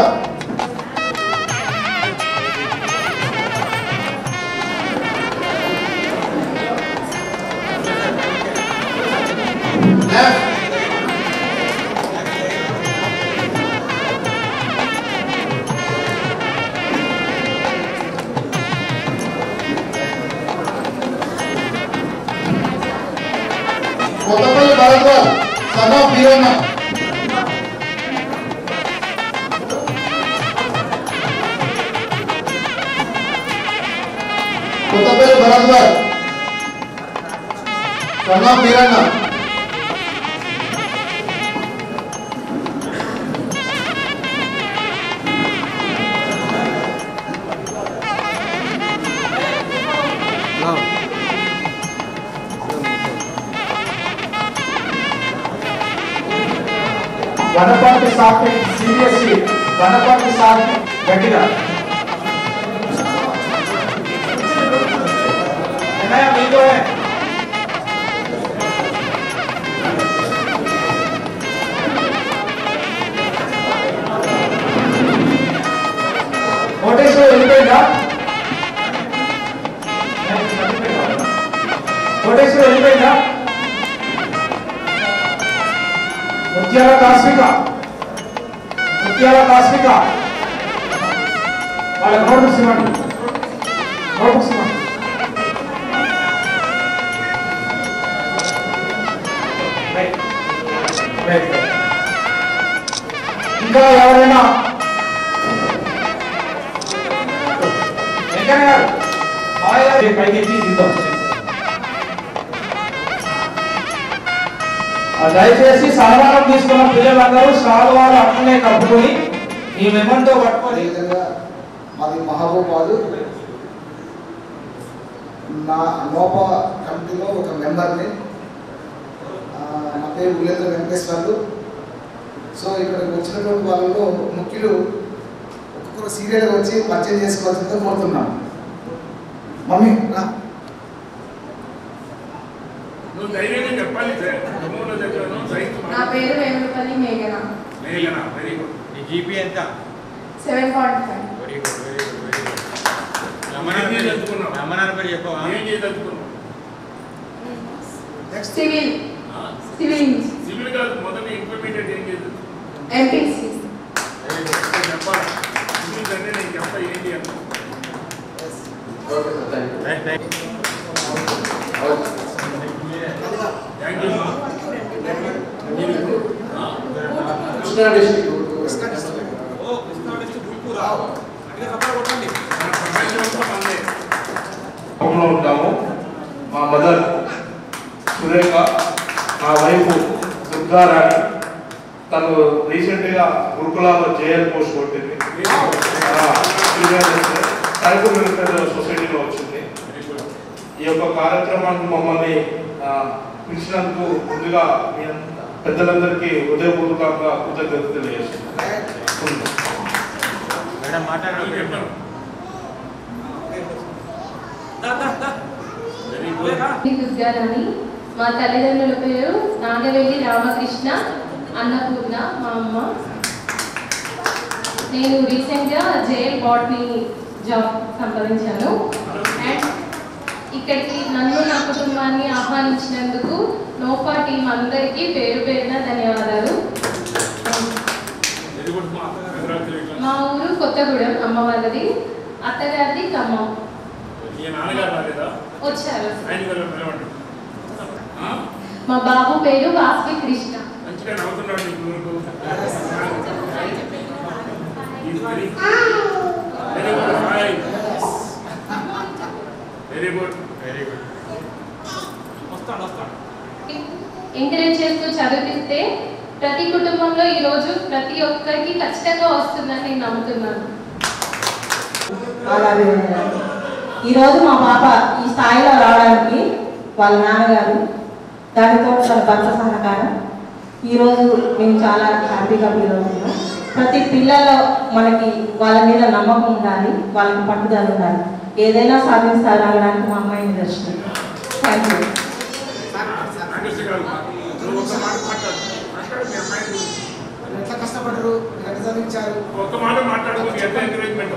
Kothapalli Bharadwaj son of Veeranna, Kothapalli Bharadwaj son of Veeranna, Wanaparthy soft CBSE Wanaparthy soft గట్టిగా మీకు కోటేశ్వర వెళ్ళిపోయిందా? కోటేశ్వర వెళ్ళిపోయిందా? ముత్యాల కాస్మిక వాళ్ళ నోట్బుక్స్ ఇవ్వండి. ఇంకా ఎవరైనా పైకి దిద్దాం. దయచేసి సన్మానం తీసుకున్న పిల్లలందరూ శాలువాలు అట్లనే కప్పుకొని ఈ మెమంటో పట్టుకొని. మాది మహబూబాదు. నా నోపా కమిటీలో ఒక మెంబర్ని. నా పేరు ఉల్లేంద్ర వెంకటేశ్వర్లు. సో ఇక్కడికి వచ్చినటువంటి వాళ్ళలో ముఖ్యులు ఒక్కొక్కరు సీరియల్గా వచ్చి పరిచయం చేసుకోవాల్సిందిగా కోరుతున్నాను. మమ్మీ రా. నా పేరు వేములపల్లి మేఘన. Very good. నీ జీపీ ఎంత? 7.5. Very good. రమణారావు పేరు చెప్పవా? ఏం చేయదలుచుకున్నావు? సివిల్ కాదు, మొదటి ఇంటర్మీడియట్ ఏం చేయదు? ఎంపీసీ. చెప్పాలి సివిల్ అంటే నేను చెప్తా ఏంటి అంటే. ఉంటాము. మా మదర్ సురేఖ, నా వైఫ్ దుర్గారాణి. తను రీసెంట్గా గురుకులాలో జేఎల్ పోస్ట్ కొట్టింది. సైకిల్ వెల్ఫేర్ సొసైటీలో వచ్చింది. ఈ యొక్క కార్యక్రమానికి మమ్మల్ని పిలిచినందుకు ముందుగా పెద్దలందరికీ హృదయపూర్వకంగా కృతజ్ఞతలు తెలియజేస్తున్నాను. దుర్గారాణి. మా తల్లిదండ్రుల పేరు నాగవెల్లి రామకృష్ణ, అన్నపూర్ణ మా అమ్మ. నేను రీసెంట్గా జేఎల్ బాట్నీ జాబ్ సంపాదించాను. అండ్ ఇక్కడికి నన్ను నా కుటుంబాన్ని ఆహ్వానించినందుకు నోపా టీం అందరికీ పేరు పేరున ధన్యవాదాలు. మా ఊరు కొత్తగూడెం, అమ్మ వాళ్ళది. అత్తగారిది ఖమ్మం. వచ్చారు. మా బాబు పేరు వాస్వి కృష్ణ. ఎంకరేజ్ చేస్తూ చదివిస్తే ప్రతి కుటుంబంలో ఈ రోజు ప్రతి ఒక్కరికి ఖచ్చితంగా వస్తుందని నేను నమ్ముతున్నాను. ఈరోజు మా పాప ఈ స్థాయిలో రావడానికి వాళ్ళ నాన్నగారు, దానితో తన భర్త సహకారం. ఈరోజు మేము చాలా హ్యాపీగా ఫీల్ అవుతున్నాం. ప్రతి పిల్లల్లో మనకి వాళ్ళ మీద నమ్మకం ఉండాలి, వాళ్ళకి పట్టుదల ఉండాలి. ఏదైనా సాధిస్తారనడానికి మా అమ్మాయి నిదర్శనం. Thank you. ఎట్లా కష్టపడరు చదివించారు. ఒక్క మాట మాట్లాడుకోండి. ఎంత ఎంకరేజ్మెంట్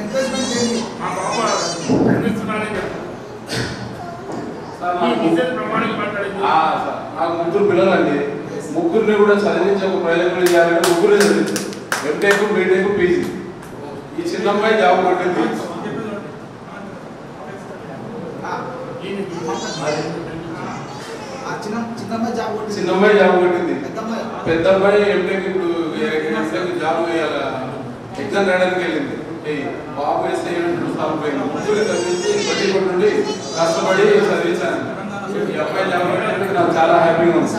ఎంకరేజ్మెంట్ ఏంటి? మా బాబా చదివిస్తున్నారని చెప్పారు. నాకు ముగ్గురు పిల్లలండి. ముగ్గురిని కూడా చదివించి ఒక ప్రయోజనం చేయాలంటే ముగ్గురే చదివించారు. MTech, BTech, PG. ఈ చిన్నమ్మాయి జాబ్ కొట్టింది. చిన్నమ్మాయి జాబ్ కొట్టింది. పెద్ద అమ్మాయి ఎంటెక్ ఇప్పుడు జాబ్ ఎగ్జామ్ రాయడానికి వెళ్ళింది. బాబు వేస్తే సాగిపోయింది. ముగ్గురు చదివించి బట్టి కొట్టుండి కష్టపడి చదివించాను. ఈ అబ్బాయి జాబ్ కొట్టినందుకు నాకు చాలా హ్యాపీగా ఉంది.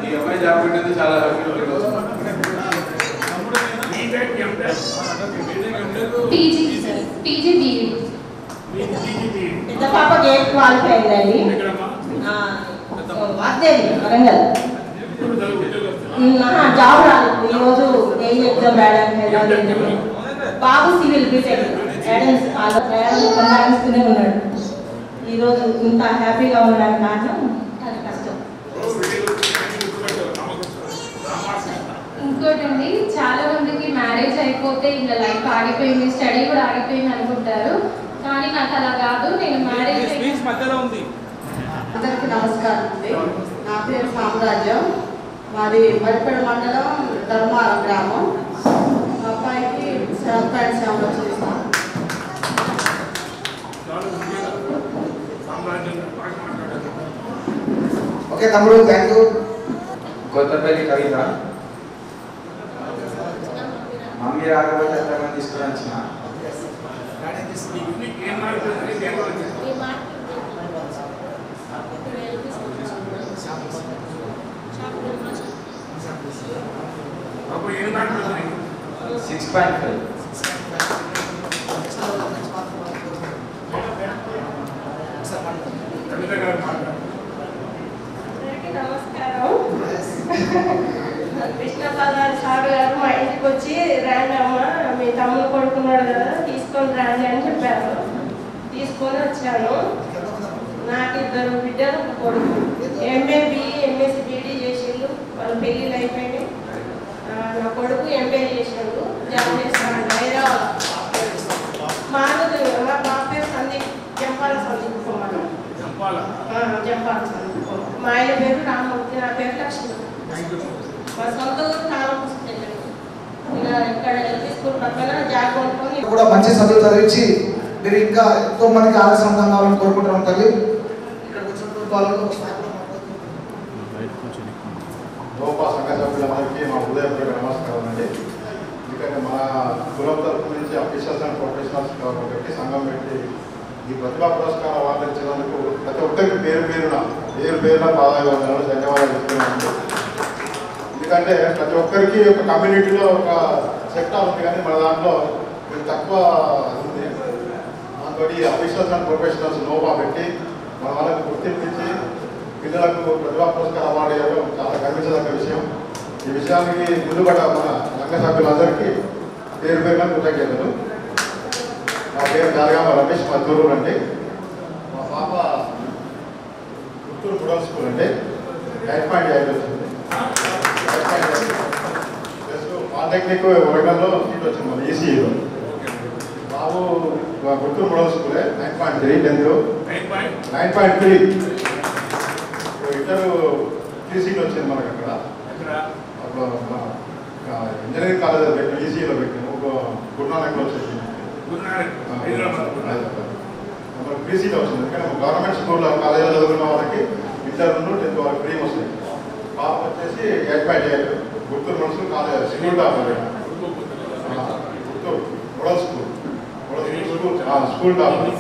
ఈ అబ్బాయి జాబ్ కొట్టినందుకు చాలా హ్యాపీగా ఉంది. పెద్ద పాప గేట్ క్వాలిఫై అయిందండి. వరంగల్ జాబ్ రాలేదు. ఈరోజు ఎగ్జామ్ రాయడానికి బాబు సివిల్ బీటెక్ ప్రయాణిస్తూనే ఉన్నాడు. ఈరోజు ఇంత హ్యాపీగా ఉండడానికి కారణం అది కష్టం. ఇంకోటండి, చాలా మందికి మ్యారేజ్ అయిపోతే ఇంకా లైఫ్ ఆగిపోయింది, స్టడీ కూడా ఆగిపోయింది అనుకుంటారు. కానీ నాకు అలా కాదు. నేను మ్యారేజ్ అందరికీ నమస్కారం అండి. నా పేరు సామ్రాజ్యం. మాది మరిపేడ మండలం ధర్మారం గ్రామం. మా అబ్బాయికి 7.7 వచ్చింది. ఓకే తమ్ముడు, thank you. Kothapalli Kavitha. Mummy రాకపోతే ఎంతమంది తీసుకుని వచ్చిన అప్పుడు 7.5 6.5. నమస్కారం. కృష్ణప్రసాద్ సార్ గారు మా ఇంటికి వచ్చి రండి అమ్మ, మీ తమ్ముడు కొడుకున్నాడు కదా, తీసుకొని రండి అని చెప్పారు. తీసుకొని వచ్చాను. నాకు 2 బిడ్డలు, ఒక కొడుకు. ఎంఏ బిఈ ఎంఎస్సి బీడీ చేసిండు. వాళ్ళ పెళ్ళిళ్ళు అయిపోయినాయి. నా కొడుకు ఎంఏ చేసిండు, జాబ్ చేస్తాను హైదరాబాద్. మా బాబు పేరు సందీప్, జంపాల సందీప్ కుమార్. జంపాల సందీప్. మా ఆయన పేరు రామమూర్తి, నా పేరు లక్ష్మి. మా సొంత ఊరు కాలపుస్తకం. ఇక్కడ ఎల్పీ స్కూల్ పక్కన జాబ్ కొనుక్కొని కూడా మంచి చదువు చదివించి మీరు ఇంకా ఎంతో మందికి ఆదర్శవంతం కావాలని కోరుకుంటున్నాం తల్లి. ఇక్కడ వచ్చినటువంటి వాళ్ళకు లోపా సంఘ సభ్యులందరికీ మా హృదయపూర్వక నమస్కారం అండి. ఎందుకంటే మన కులం తరఫు నుంచి అఫీషియల్స్ అండ్ ప్రొఫెషనల్స్ కాబట్టి సంఘం పెట్టి ఈ ప్రతిభా పురస్కారం అవార్డు ఇచ్చినందుకు ప్రతి ఒక్కరికి పేరు పేరున పాదాభివందనాలు, ధన్యవాదాలు ఇస్తున్నాను. ఎందుకంటే ప్రతి ఒక్కరికి ఒక కమ్యూనిటీలో ఒక సెక్టార్ ఉంది, కానీ మన దాంట్లో కొంచెం తక్కువ ఉంది. దాంతో అఫీషియల్స్ అండ్ ప్రొఫెషనల్స్ లోపా పెట్టి మన వాళ్ళకి గుర్తింపించి పిల్లలకు ప్రతిభా పురస్కారం అవార్డు ఇవ్వడం చాలా గర్వించదగ్గ విషయం. ఈ విషయానికి ముందుపడ్డ మన సంఘ సభ్యులందరికీ పేరు పేరున కృతజ్ఞతలు. నా పేరు జారగామ రమేష్, మద్దూరు అండి. మా పాప పుత్తూరు మిడిల్ స్కూల్ అండి, 9.5 వచ్చింది. ప్లస్ పాలిటెక్నిక్ వరంగల్లో సీట్ వచ్చింది మన ఈసీఈలో. బాబు పుత్తూరు మిడిల్ స్కూలే, 9.3 10 9.3. ఇద్దరు 3 సీట్లు వచ్చింది మనకు అక్కడ. అప్పుడు ఇంజనీరింగ్ కాలేజ్ పెట్టిన ఈసీలో పెట్టిన ఒక గురునానక్లో వచ్చేసింది. మనకు 3 సీట్లు వచ్చింది. ఎందుకంటే గవర్నమెంట్ స్కూల్లో కాలేజీలో చదువుకున్న వాళ్ళకి ఇంటర్ నుండి 10th వరకు ఫ్రీ వస్తాయి. పాప వచ్చేసి 8.8 Guntur municipal college school topper. Guntur model school school topper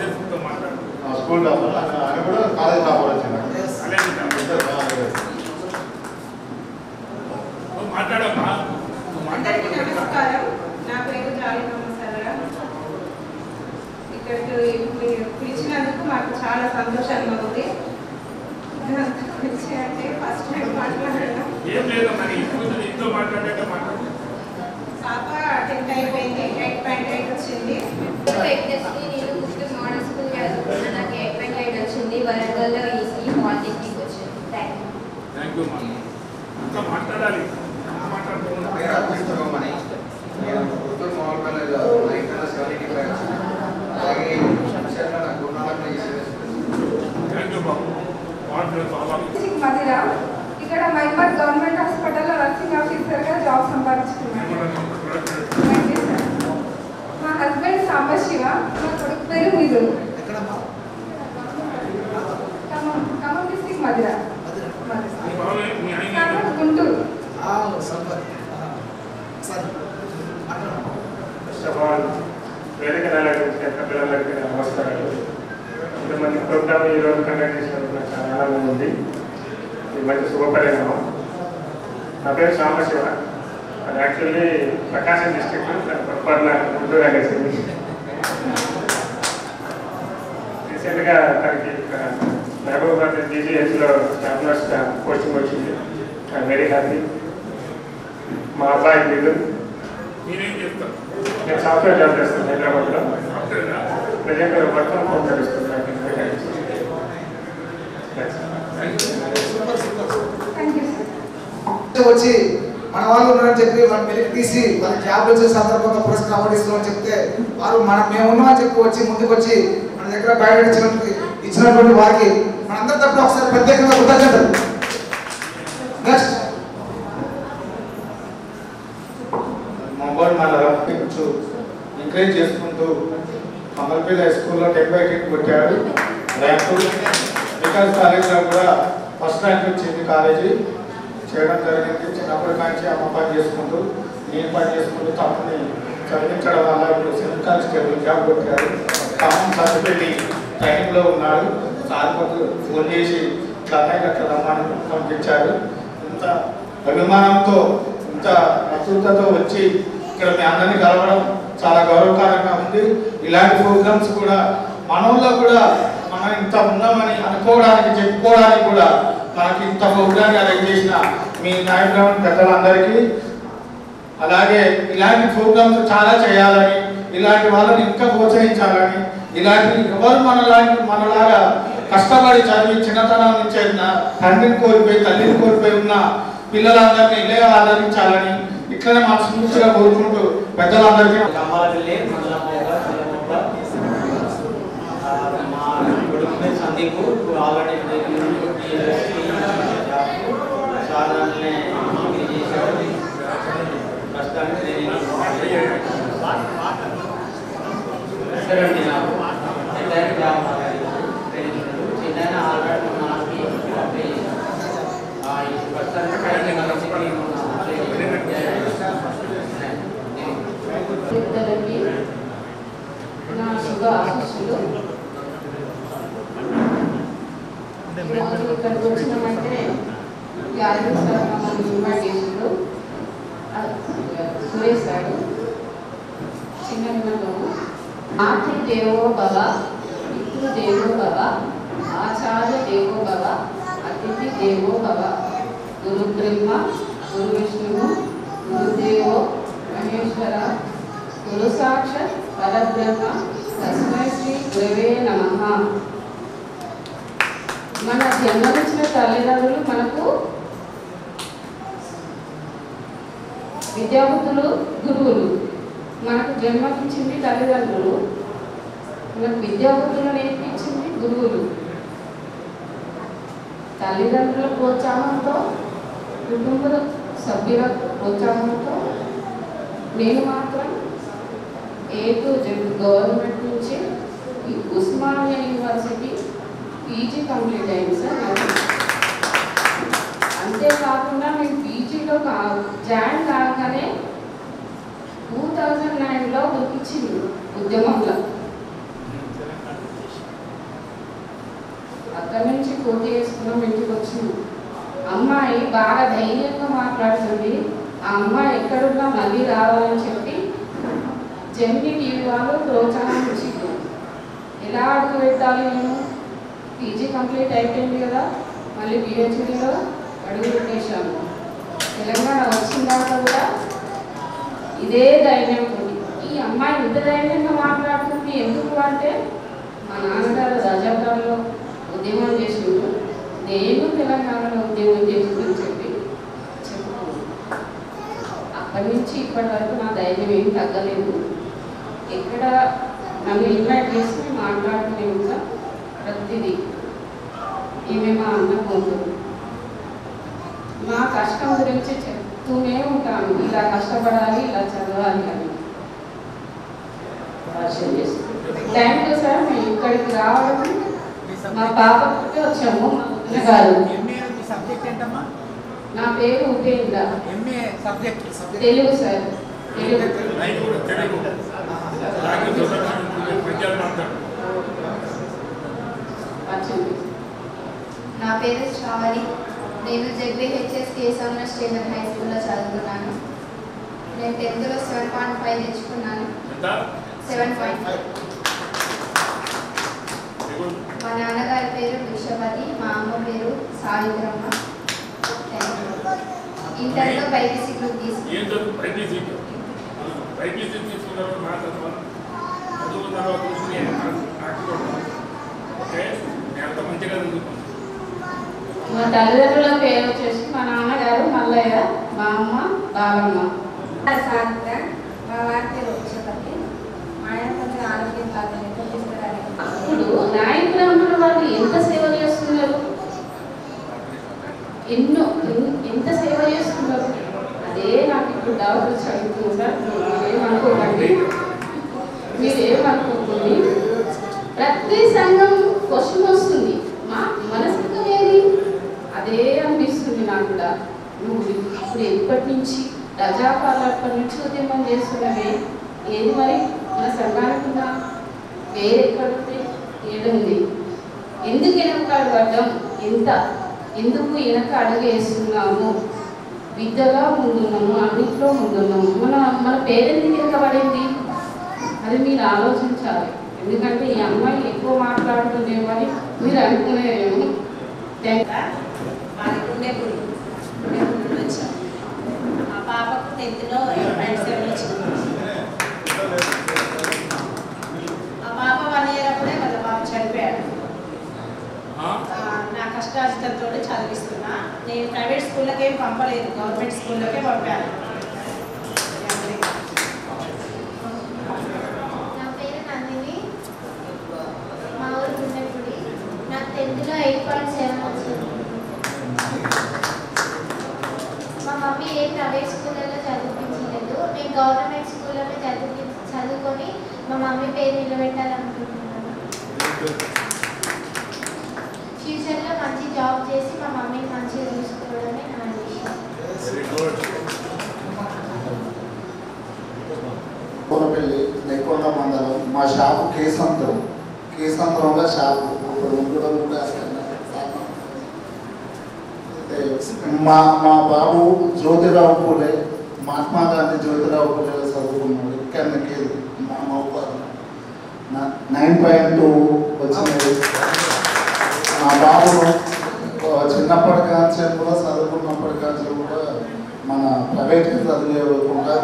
school topper ఆయన కూడా కాలేజ్ టాపర్ వచ్చింది. అందరికీ నమస్కారం. నా పేరు జాలికమ్మ సరళ. ఇక్కడికి మీరు పిలిచినందుకు మాకు చాలా సంతోషంగా ఉంది. అంటే ఫస్ట్ టైం మాట్లాడడం. పాప 10th అయిపోయింది, 8.8 వచ్చింది. నేను గుంటూరు మోడల్ స్కూల్ చదువుకున్నా, నాకు 8.8 వచ్చింది. వరంగల్లో ఈసీ పాలిటెక్నిక్ వచ్చింది. Thank you. మాట్లాడాలి నేను గుంటూరు మోహన్పల్లిలో 975 అలాగే సంక్షేమ గురునానక్ మదిరా ఇక్కడ మైబాద్ గవర్నమెంట్ హాస్పిటల్లో నర్సింగ్ ఆఫీసర్గా జాబ్ సంపాదించుకున్నాను. మా హస్బెండ్ సాంబశివ, మా కొడుకు పేరు Mithun. Khammam district Madira, Guntur. First of all వేదిక పిల్లలకి నమస్కారాలు. ఇంతమంది ప్రోగ్రామ్ ఈరోజు కండక్ట్ చేసినందుకు నాకు చాలా ఆనందం ఉంది. ఇది మంచి శుభపరిణామం. నా పేరు సాంబశివ. అది యాక్చువల్లీ ప్రకాశం డిస్ట్రిక్ట్, పొరపాటున గుంటూరు అనేసింది. రీసెంట్గా తనకి మహబూబాబాద్ జీజీహెచ్లో స్టాఫ్ నర్స్గా పోస్టింగ్ వచ్చింది. I'm very happy. మా అబ్బాయి మిథున్, నేను సాఫ్ట్వేర్ జాబ్ చేస్తాను హైదరాబాద్లో. ప్రజెంట్ వర్క్ ఫ్రమ్ హోమ్ నడుస్తున్నాను. వచ్చి మన వాళ్ళు ఉన్నారని చెప్పి వాళ్ళని వెలికి తీసి వాళ్ళ జాబ్ వచ్చే సందర్భంగా పురస్కారం అవార్డు ఇస్తున్నామని చెప్తే వారు మేము ఉన్నామని చెప్పి వచ్చి ముందుకు వచ్చి మన దగ్గర బయట ఇచ్చినటువంటి వారికి మనందరి తరపున ఒకసారి ప్రత్యేకంగా కృతజ్ఞతలు. నెక్స్ట్ మొబైల్ మళ్ళీ కొంచెం ఎంకరేజ్ చేసుకుంటూ అమర్పల్లి హై స్కూల్లో 10/10 కొట్టాడు. ర్యాంకు వికాస్ కాలేజ్లో కూడా ఫస్ట్ ర్యాంక్ వచ్చింది. కాలేజీ చేయడం జరిగింది. చిన్నప్పటి నుంచి అమ్మ పని చేసుకుంటూ నేను పని చేసుకుంటూ తమ్ముని చదివించడం వల్ల ఇప్పుడు సివిల్ కానిస్టేబుల్ జాబ్ కొట్టాడు. ఖమ్మం సర్టిఫికెట్ ట్రైనింగ్లో ఉన్నాడు. సార్ ఫోన్ చేసి అట్లా రమ్మని పంపించారు. ఇంత అభిమానంతో ఇంత అసూతతో వచ్చి ఇక్కడ మీ అందరినీ కలవడం చాలా గౌరవకరంగా ఉంది. ఇలాంటి ప్రోగ్రామ్స్ కూడా మనలో కూడా మనం ఇంత ఉన్నామని అనుకోవడానికి చెప్పుకోవడానికి కూడా మనకి ఇంత ప్రోగ్రామ్ అరేంజ్ చేసిన మీ నాయకులు పెద్దలందరికీ, అలాగే ఇలాంటి ప్రోగ్రామ్స్ చాలా చేయాలని, ఇలాంటి వాళ్ళని ఇంకా ప్రోత్సహించాలని, ఇలాంటి ఎవరు మనలాగా కష్టపడి చదివి చిన్నతనం నుంచి తండ్రిని కోల్పోయి తల్లిని కోల్పోయి ఉన్న పిల్లలందరినీ ఇలే ఆదరించాలని ఇట్లనే మనస్ఫూర్తిగా కోరుకుంటూ పెద్దలందరికీ సందీప్ ఆల్రెడీ సాధారణనే చేశాడు. ప్రస్తుతానికి సరేండి నాకు చిన్న ఆల్రెడీ మనకి ప్రస్తుతానికి నా శుభ ఆశీస్సులు. ఇక్కడికి వచ్చినామంటే గ్యాలరీ సార్ మమ్మల్ని ఇన్వైట్ చేసిండు. సురేష్ గారు చిన్న వినోదము. మాతృ దేవో భవ, పితృ దేవో భవ, ఆచార్య దేవో భవ, అతిథి దేవో భవ. గురు బ్రహ్మ, గురు విష్ణువు, గురుదేవో మహేశ్వర, గురు సాక్షాత్ పరబ్రహ్మ, తస్మై శ్రీ గురవే నమః. మన జన్మనిచ్చిన తల్లిదండ్రులు మనకు విద్యాబుద్ధులు గురువులు. మనకు జన్మనిచ్చింది తల్లిదండ్రులు, మనకు విద్యాబుద్ధులు నేర్పించింది గురువులు. తల్లిదండ్రుల ప్రోత్సాహంతో, కుటుంబ సభ్యుల ప్రోత్సాహంతో నేను మాత్రం గవర్నమెంట్ నుంచి ఈ ఉస్మానియా యూనివర్సిటీ పీజీ కంప్లీట్ అయింది సార్. అంతేకాకుండా మేము పీజీలో జాయిన్ కాగానే 2009లో దొరికించింది ఉద్యమంలో. అక్కడి నుంచి పూర్తి చేసుకున్నాం, ఇంటికి వచ్చినాం. అమ్మాయి బాగా ధైర్యంగా మాట్లాడుతుంది. ఆ అమ్మాయి ఎక్కడున్నా మళ్ళీ రావాలని చెప్పి జెమిని టీవీ వాళ్ళు ప్రోత్సాహం ఇచ్చింది. ఎలా అడుగు పెట్టాలి, నేను పీజీ కంప్లీట్ అయిపోయింది కదా, మళ్ళీ పిహెచ్డీలో అడుగు పెట్టేశాను. తెలంగాణ వచ్చిన తర్వాత కూడా ఇదే ధైర్యం ఉంది. ఈ అమ్మాయి ఇంత ధైర్యంగా మాట్లాడుతుంది ఎందుకు అంటే, మా నాన్నగారు అప్పటి నుంచి ఇప్పటి వరకు నా ధైర్యం ఏం తగ్గలేదు. ఎక్కడ నన్ను ఇన్వైట్ చేసి మాట్లాడుతూనే ఉంటా. ప్రతిదీ ఈమె మా అన్న కూతురు. మా కష్టం గురించి చెప్తూనే ఉంటాను, ఇలా కష్టపడాలి, ఇలా చదవాలి అని. Thank you sir. మేము ఇక్కడికి రావడం మా పాపకి వచ్చాము. మా అన్నగారు. నా పేరు ఉపేంద్ర. తెలుగు సార్. నా పేరు శ్రావణి. నేను జెడ్బీహెచ్ఎస్ కేశవన స్టేషన్ హై స్కూల్లో చదువుతున్నాను. నేను 10th లో 7.5 తెచ్చుకున్నాను. 7.5. మా నాన్నగారి పేరు విశ్వపతి, మా అమ్మ పేరు సావిత్రమ్మ. ఇంటర్లో బైపీసీ గ్రూప్ తీసుకున్నాను. మా తల్లిదండ్రుల పేరు వచ్చేసి మా నాన్నగారు మల్లయ్య, మా అమ్మ బాలమ్మ. మా వారి పేరు విశ్వపతి. మా ఆయన కొంచెం ఆరోగ్యం కాదు తీసుకురాలి. ఇప్పుడు నాయకులందరూ వాళ్ళు ఎంత సేవ చేస్తున్నారు, ఎంత సేవ చేస్తున్నారు, అదే నాకు ఇప్పుడు డౌట్ వచ్చి అడుగుతుంది సార్. మీరేమనుకోకండి, మీరేమనుకోకండి. ప్రతి సంఘం క్వశ్చన్ వస్తుంది, మా మనసుకు ఏది అదే అనిపిస్తుంది నాకు కూడా. నువ్వు ఇప్పుడు ఎప్పటి నుంచి రజాకాలప్పటి నుంచి ఉద్యమం చేస్తున్నవే, ఏది మరి మన సంఘానికి ఉందా? వేరెక్కడుంది? ఏడుంది? ఎందుకు వెనకాడు పడ్డం? ఎందుకు వెనక అడుగు వేస్తున్నాము? విద్యగా ముందున్నాము, అన్నింటిలో ముందున్నాము. మన పేరెందుకు వెనక పడింది అది మీరు ఆలోచించాలి. ఎందుకంటే ఈ అమ్మాయి ఎక్కువ మాట్లాడుతుందేమో అని మీరు అనుకునేదేమో. మాది గుండెపూడి వచ్చాం. మా పాపకు 10th లో 8.7 వచ్చింది. మా పాప 1 year అప్పుడే వాళ్ళ పాప చనిపోయాడు. నా కష్టార్జితంతో చదివిస్తున్నా. నేను ప్రైవేట్ స్కూళ్ళకి ఏం పంపలేదు, గవర్నమెంట్ స్కూళ్ళకే పంపాను. నా పేరు నందిని. మా ఊరు గుండెపూడి. నాకు 10th లో 8.7 వచ్చింది. మా మమ్మీ ఏ ప్రైవేట్ స్కూళ్ళలో చదివించలేదు. నేను గవర్నమెంట్ స్కూళ్ళలో చదువుకొని మా మమ్మీ పేరు నిలబెట్టాలనుకుంటున్నాను. ఫ్యూచర్లో మంచి జాబ్ చేసి మా మమ్మీని మంచిగా చూసుకోవడమే నా విషయం. కోనపల్లి నెక్కొండ మండలం. మా షాపు కేసంతరంలో షాపు ఉండడం కూడా మా బాబు జ్యోతిరావు పూలే, మహాత్మా గాంధీ జ్యోతిరావు పూలే చదువుకున్నాడు. ఇక్కడికి మా మౌపారు 9.2 వచ్చినది. మా బాబు చిన్నప్పటి కాంచె కూడా చదువుకున్నప్పటి కాంచె కూడా మన ప్రైవేట్గా చదివేయకుండా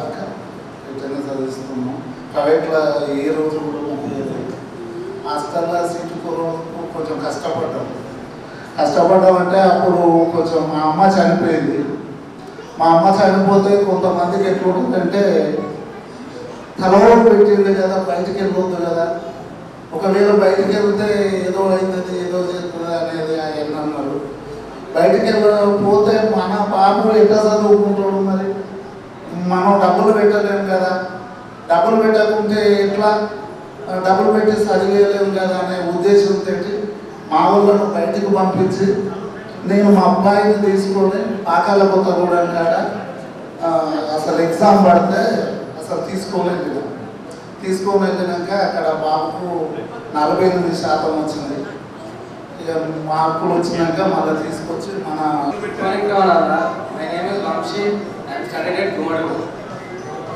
ఇట్లనే చదివిస్తున్నాం. ప్రైవేట్లో ఏ రోజు కూడా పంపించలేదు. హాస్టల్లో సీటు కొంచెం కష్టపడ్డామంటే అప్పుడు కొంచెం మా అమ్మ చనిపోయింది. మా అమ్మ చనిపోతే కొంతమందికి ఎట్లుంటుందంటే తలవాడు పెట్టింది కదా, బయటికి వెళ్ళిపోద్దు కదా, ఒకవేళ బయటికి వెళ్తే ఏదో అవుతుంది ఏదో చేస్తుంది అనేది ఆయన అన్నారు. బయటికి వెళ్ళకపోతే మన బాబు ఎట్లా చదువుకుంటాడు? మరి మనం డబ్బులు పెట్టలేము కదా, డబ్బులు పెట్టకుంటే ఎట్లా, డబ్బులు పెట్టి చదివేయలేము కదా అనే ఉద్దేశంతో మా ఊళ్ళను బయటికి పంపించి నేను మా అబ్బాయిని తీసుకొని పాకాల కొత్తగూడెం కాడ అసలు ఎగ్జామ్ పడితే అసలు తీసుకొని వెళ్ళినాక అక్కడ బాబుకు 48% వచ్చింది. ఇక మార్కులు వచ్చినాక మళ్ళీ తీసుకొచ్చి మన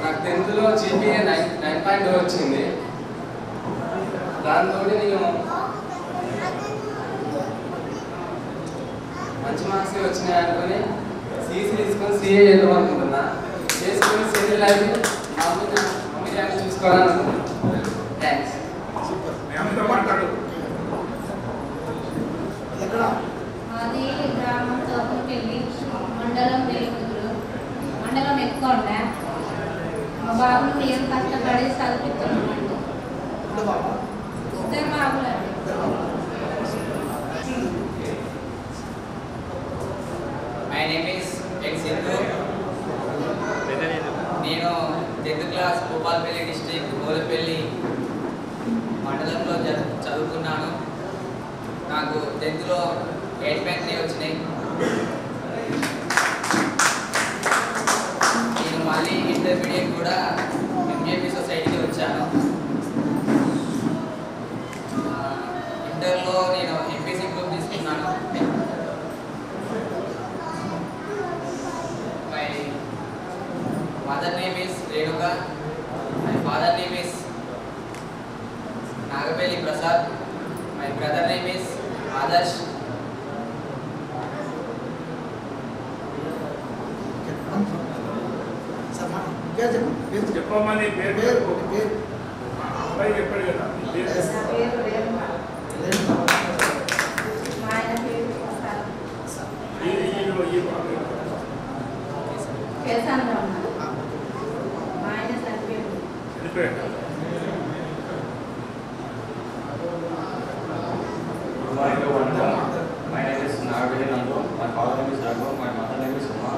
నాకు 10th లో GPA 9.2 వచ్చింది. దాంతో నేను మంచి మార్క్స్ వచ్చినాయి అనుకుని సీసీ తీసుకొని CA చేద్దాం అనుకుంటున్నా. చేసుకొని సెటిల్ అయ్యి మమ్మీ డాడీ చూసుకోవాలని అనుకుంటున్నాను. థ్యాంక్స్. మాది గ్రామం తోపులపల్లి, మండలం వెలుగురు, మండలం ఎక్కువ బాబుని నేను కష్టపడి చదివిస్తున్నామండి. ఇద్దరు బాబులండి. My name is X Sindhu. నేను 10th class Bhupalpally district Golapalli మండలంలో చదువుకున్నాను. నాకు 10th లో 8.3 వచ్చినాయి. నేను మళ్ళీ ఇంటర్మీడియట్ కూడా ఎంజేపీ సొసైటీకి వచ్చాను. ఇంటర్లో నేను ఎంపీసీ గ్రూప్ తీసుకున్నాను. My mother name is Renuka. My father name is Nagapelli Prasad. My brother name is Adarsh. చెప్పమని పేరు అబ్బాయి చెప్పాడు కదా. My name is Nagapelli Nandu. My father name is Raghu. My mother name is Uma.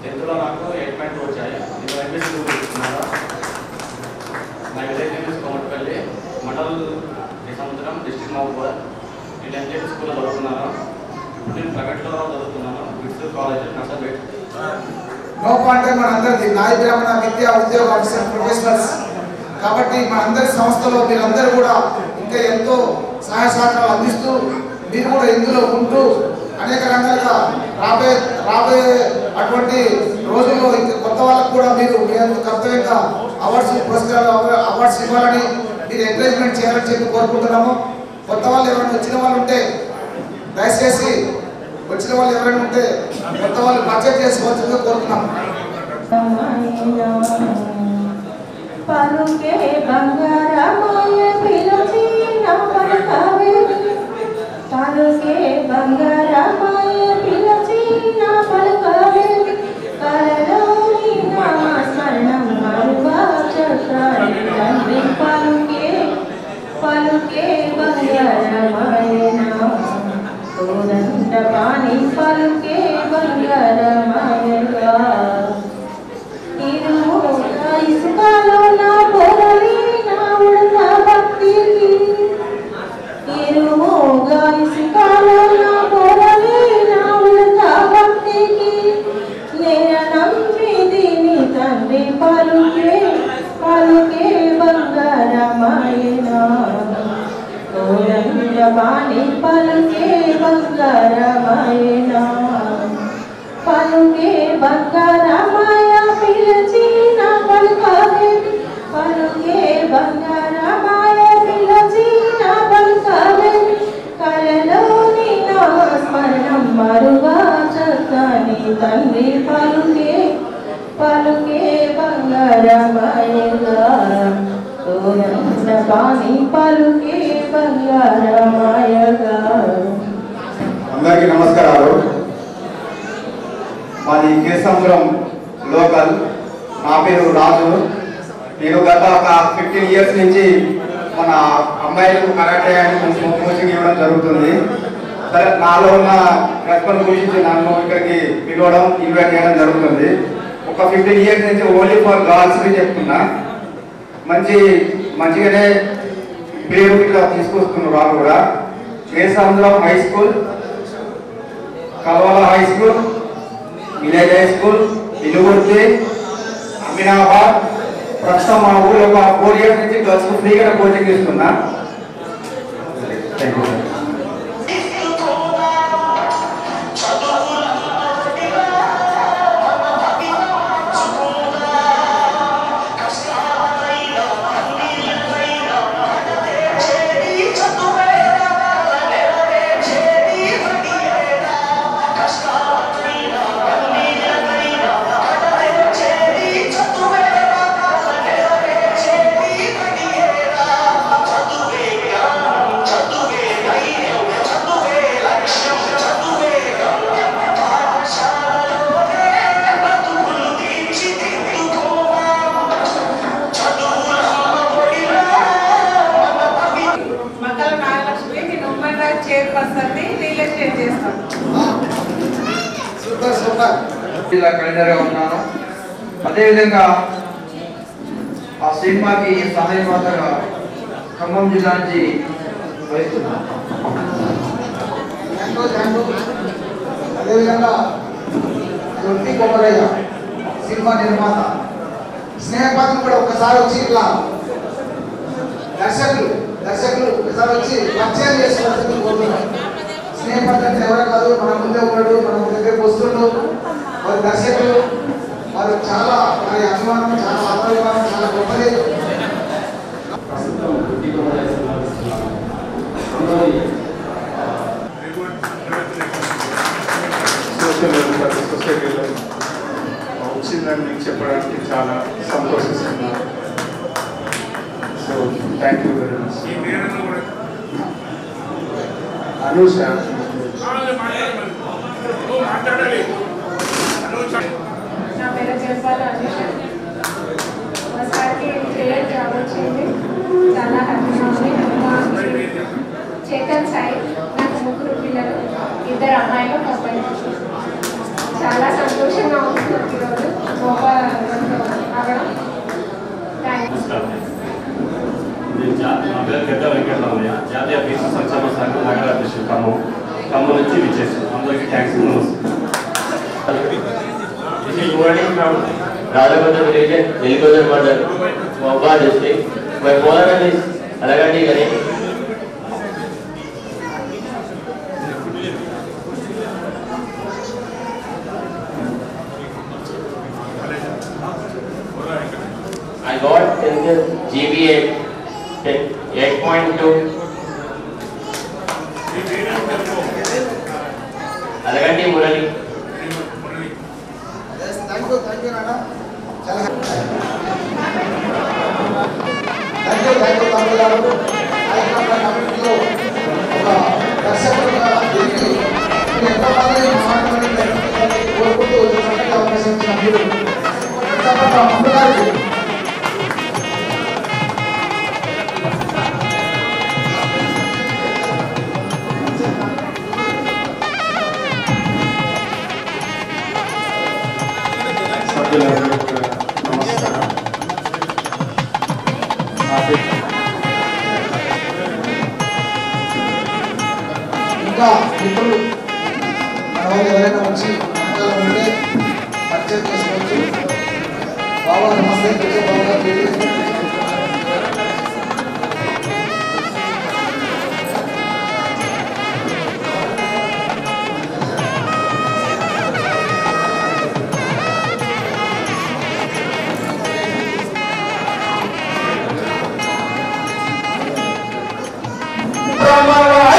10th లో నాకు 8.2 వచ్చాయి. నేను MPC group తీసుకున్నాను. నా village name is Komatipalli, mandal సముద్రం, డిస్ట్రిక్ట్ మహబూబాబాద్. నేను ఎంజేపీ స్కూల్లో చదువుకున్నాను. ఇప్పుడు నేను ప్రైవేట్లో చదువుతున్నాను. విట్స్ కాలేజ్ నర్సంపేట్. నో పాయింట్ మనందరిది నాయ బ్రాహ్మణ విద్యా ఉద్యోగ ఆఫీసర్ ప్రొఫెషనల్స్ కాబట్టి మనందరి సంస్థలో మీరందరూ కూడా ఇంకా ఎంతో సహాయ సహకారాలు అందిస్తూ మీరు కూడా ఇందులో ఉంటూ అనేక రంగాలుగా రాబోయే అటువంటి రోజుల్లో ఇంకా కొత్త వాళ్ళకు కూడా మీరు మీ కర్తవ్యంగా అవార్డ్స్ పురస్కారాలు అవార్డ్స్ ఇవ్వాలని మీరు ఎంకరేజ్మెంట్ చేయాలని చెప్పి కోరుకుంటున్నాము. కొత్త వాళ్ళు ఎవరైనా వచ్చిన వాళ్ళు ఉంటే దయచేసి వచ్చిన వాళ్ళు ఎవరైనా ఉంటే కొత్త వాళ్ళు పర్చేజ్ చేసుకోవాల్సిందిగా కోరుతున్నాము. పలుకే బంగారమాయ పిలిచి నా పలకవే, పలుకే బంగారమాయ పిలిచి నా పలకవే, కలలోని నామస్మరణం మరువా చక్రాని తండ్రి. పలుకే బంగారమాయ కోదండ పాని పలుకే బంగారమాయగా. ఇసుకలో నా పొరలి నా ఉడత భక్తికి, ఇరుముగా ఇసుకలో నా పొరలి నా ఉడత భక్తికి, నేను నమ్మిదిని తండ్రి. పలుకే బంగారమాయన కోదండపాణి పలుకే బంగారమాయన, పలుకే బంగారమాయ పిలిచి నా పలుకవే, పలుకే బంగారమాయ పిలిచి నా పలుకవే, కలలోని నామస్మరణం మరువా చక్కని తండ్రి. పలుకే బంగారమాయగా కోదండపాణి పలుకే బంగారమాయగా. అందరికీ నమస్కారాలు. మాది కేసముద్రం లోకల్. నా పేరు రాజు. నేను గత ఒక 15 years నుంచి మన అమ్మాయిలకు కరాటే అని కొంచెం కోచింగ్ ఇవ్వడం జరుగుతుంది. సరే, నాలో ఉన్న ప్రతిభను గురించి నన్ను ఇక్కడికి పిలవడం ఇన్వైట్ చేయడం జరుగుతుంది. ఒక 15 years నుంచి ఓన్లీ ఫర్ గర్ల్స్కి చెప్తున్నా. మంచిగానే పేరు ఇట్లా తీసుకొస్తున్నారు వాళ్ళు కూడా. Kesamudram high school, Kalwala high school, village high school, Ilugurthi, Aminabad. ప్రస్తుతం మా ఊళ్ళో ఒక 4 years నుంచి గర్ల్స్ ఫ్రీగా కోచింగ్ ఇస్తున్నా. Thank you. చదువే జిల్లా కన్వీనర్గా ఉన్నాను. అదేవిధంగా ఆ సినిమాకి సహాయపాత్రగా ఖమ్మం జిల్లా నుంచి వహిస్తున్నాను. అదేవిధంగా దొడ్డి కొమరయ్య సినిమా నిర్మాత స్నేహపాత్ర కూడా ఒకసారి వచ్చి ఇట్లా దర్శకులు ఒకసారి వచ్చి పరిచయం చేసుకోవాల్సింది కోరుతున్నాం. స్నేహపాత్ర అంటే ఎవరో కాదు, మన ముందే ఉన్నాడు, మన దగ్గరకు వస్తుండు. వారి దర్శకులు వారు చాలా వారి అభిమానం, చాలా ఆత్మాభిమానం చాలా గొప్పది. సోషల్ వెల్ఫేర్ సొసైటీలో వచ్చిందని మీకు చెప్పడానికి చాలా సంతోషిస్తున్నాను. So thank you very much. Anusha నా పేరు చెప్పాలి అనూష. ఒకసారికి జాబ్ వచ్చింది, చాలా హ్యాపీగా ఉంది. చేతన్ సాయి, నాకు 3 పిల్లలు, 2 అమ్మాయిలు, 1 అబ్బాయి. చాలా సంతోషంగా ఉంది ఈరోజు రావడం. నా పేరు పెద్ద వెంకటరామయ్య, జాతీయ బీసీ సంక్షేమ సంఘం నగర అధ్యక్షుడు ఖమ్మం నుంచి విచ్చేసాను. అందరికీ thanks. Radhakotra village, Nilkodar Mandal, Moga district. My full name is Alagandi Ganesh. I got in the GPA 8.2. Alagandi Murali. Thank you నాన్న. చాలా థ్యాంక్ యూ తమ్ముడు గారు. కమ్యూనిటీలో ఒక దర్శకుడుగా ఎదిగి ఎంతమంది మాట్లాడాలని కోరుకుంటూ చక్కగా అవకాశం ఇచ్చిన మీరు తమ్ముడు గారికి నమస్కారం. ఇంకా మిత్రులు మన వాళ్ళు ఎవరైనా వచ్చి వెనకాల ఉంటే పరిచయం చేసుకోవచ్చు. బాబా నమస్తే, బాబా గారు.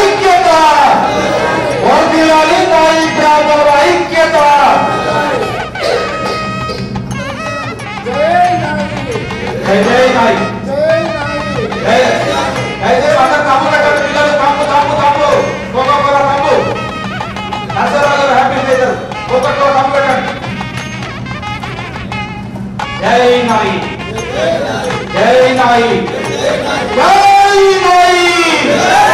ఐక్యత వర్ధిల్లాలి, నాయి బ్రాహ్మణుల ఐక్యత. జై జై నాయి. అయితే అందరు తమ్ముడు కట్టారు, పిల్లలు తమ్ము తమ్ము తమ్ము ఒక్కొక్కరు తమ్ము నర్సరాలు హ్యాపీ చేశారు. ఒక్కొక్కరు తమ్ము కట్టండి. జై నాయి, జై నాయి, జై నాయి.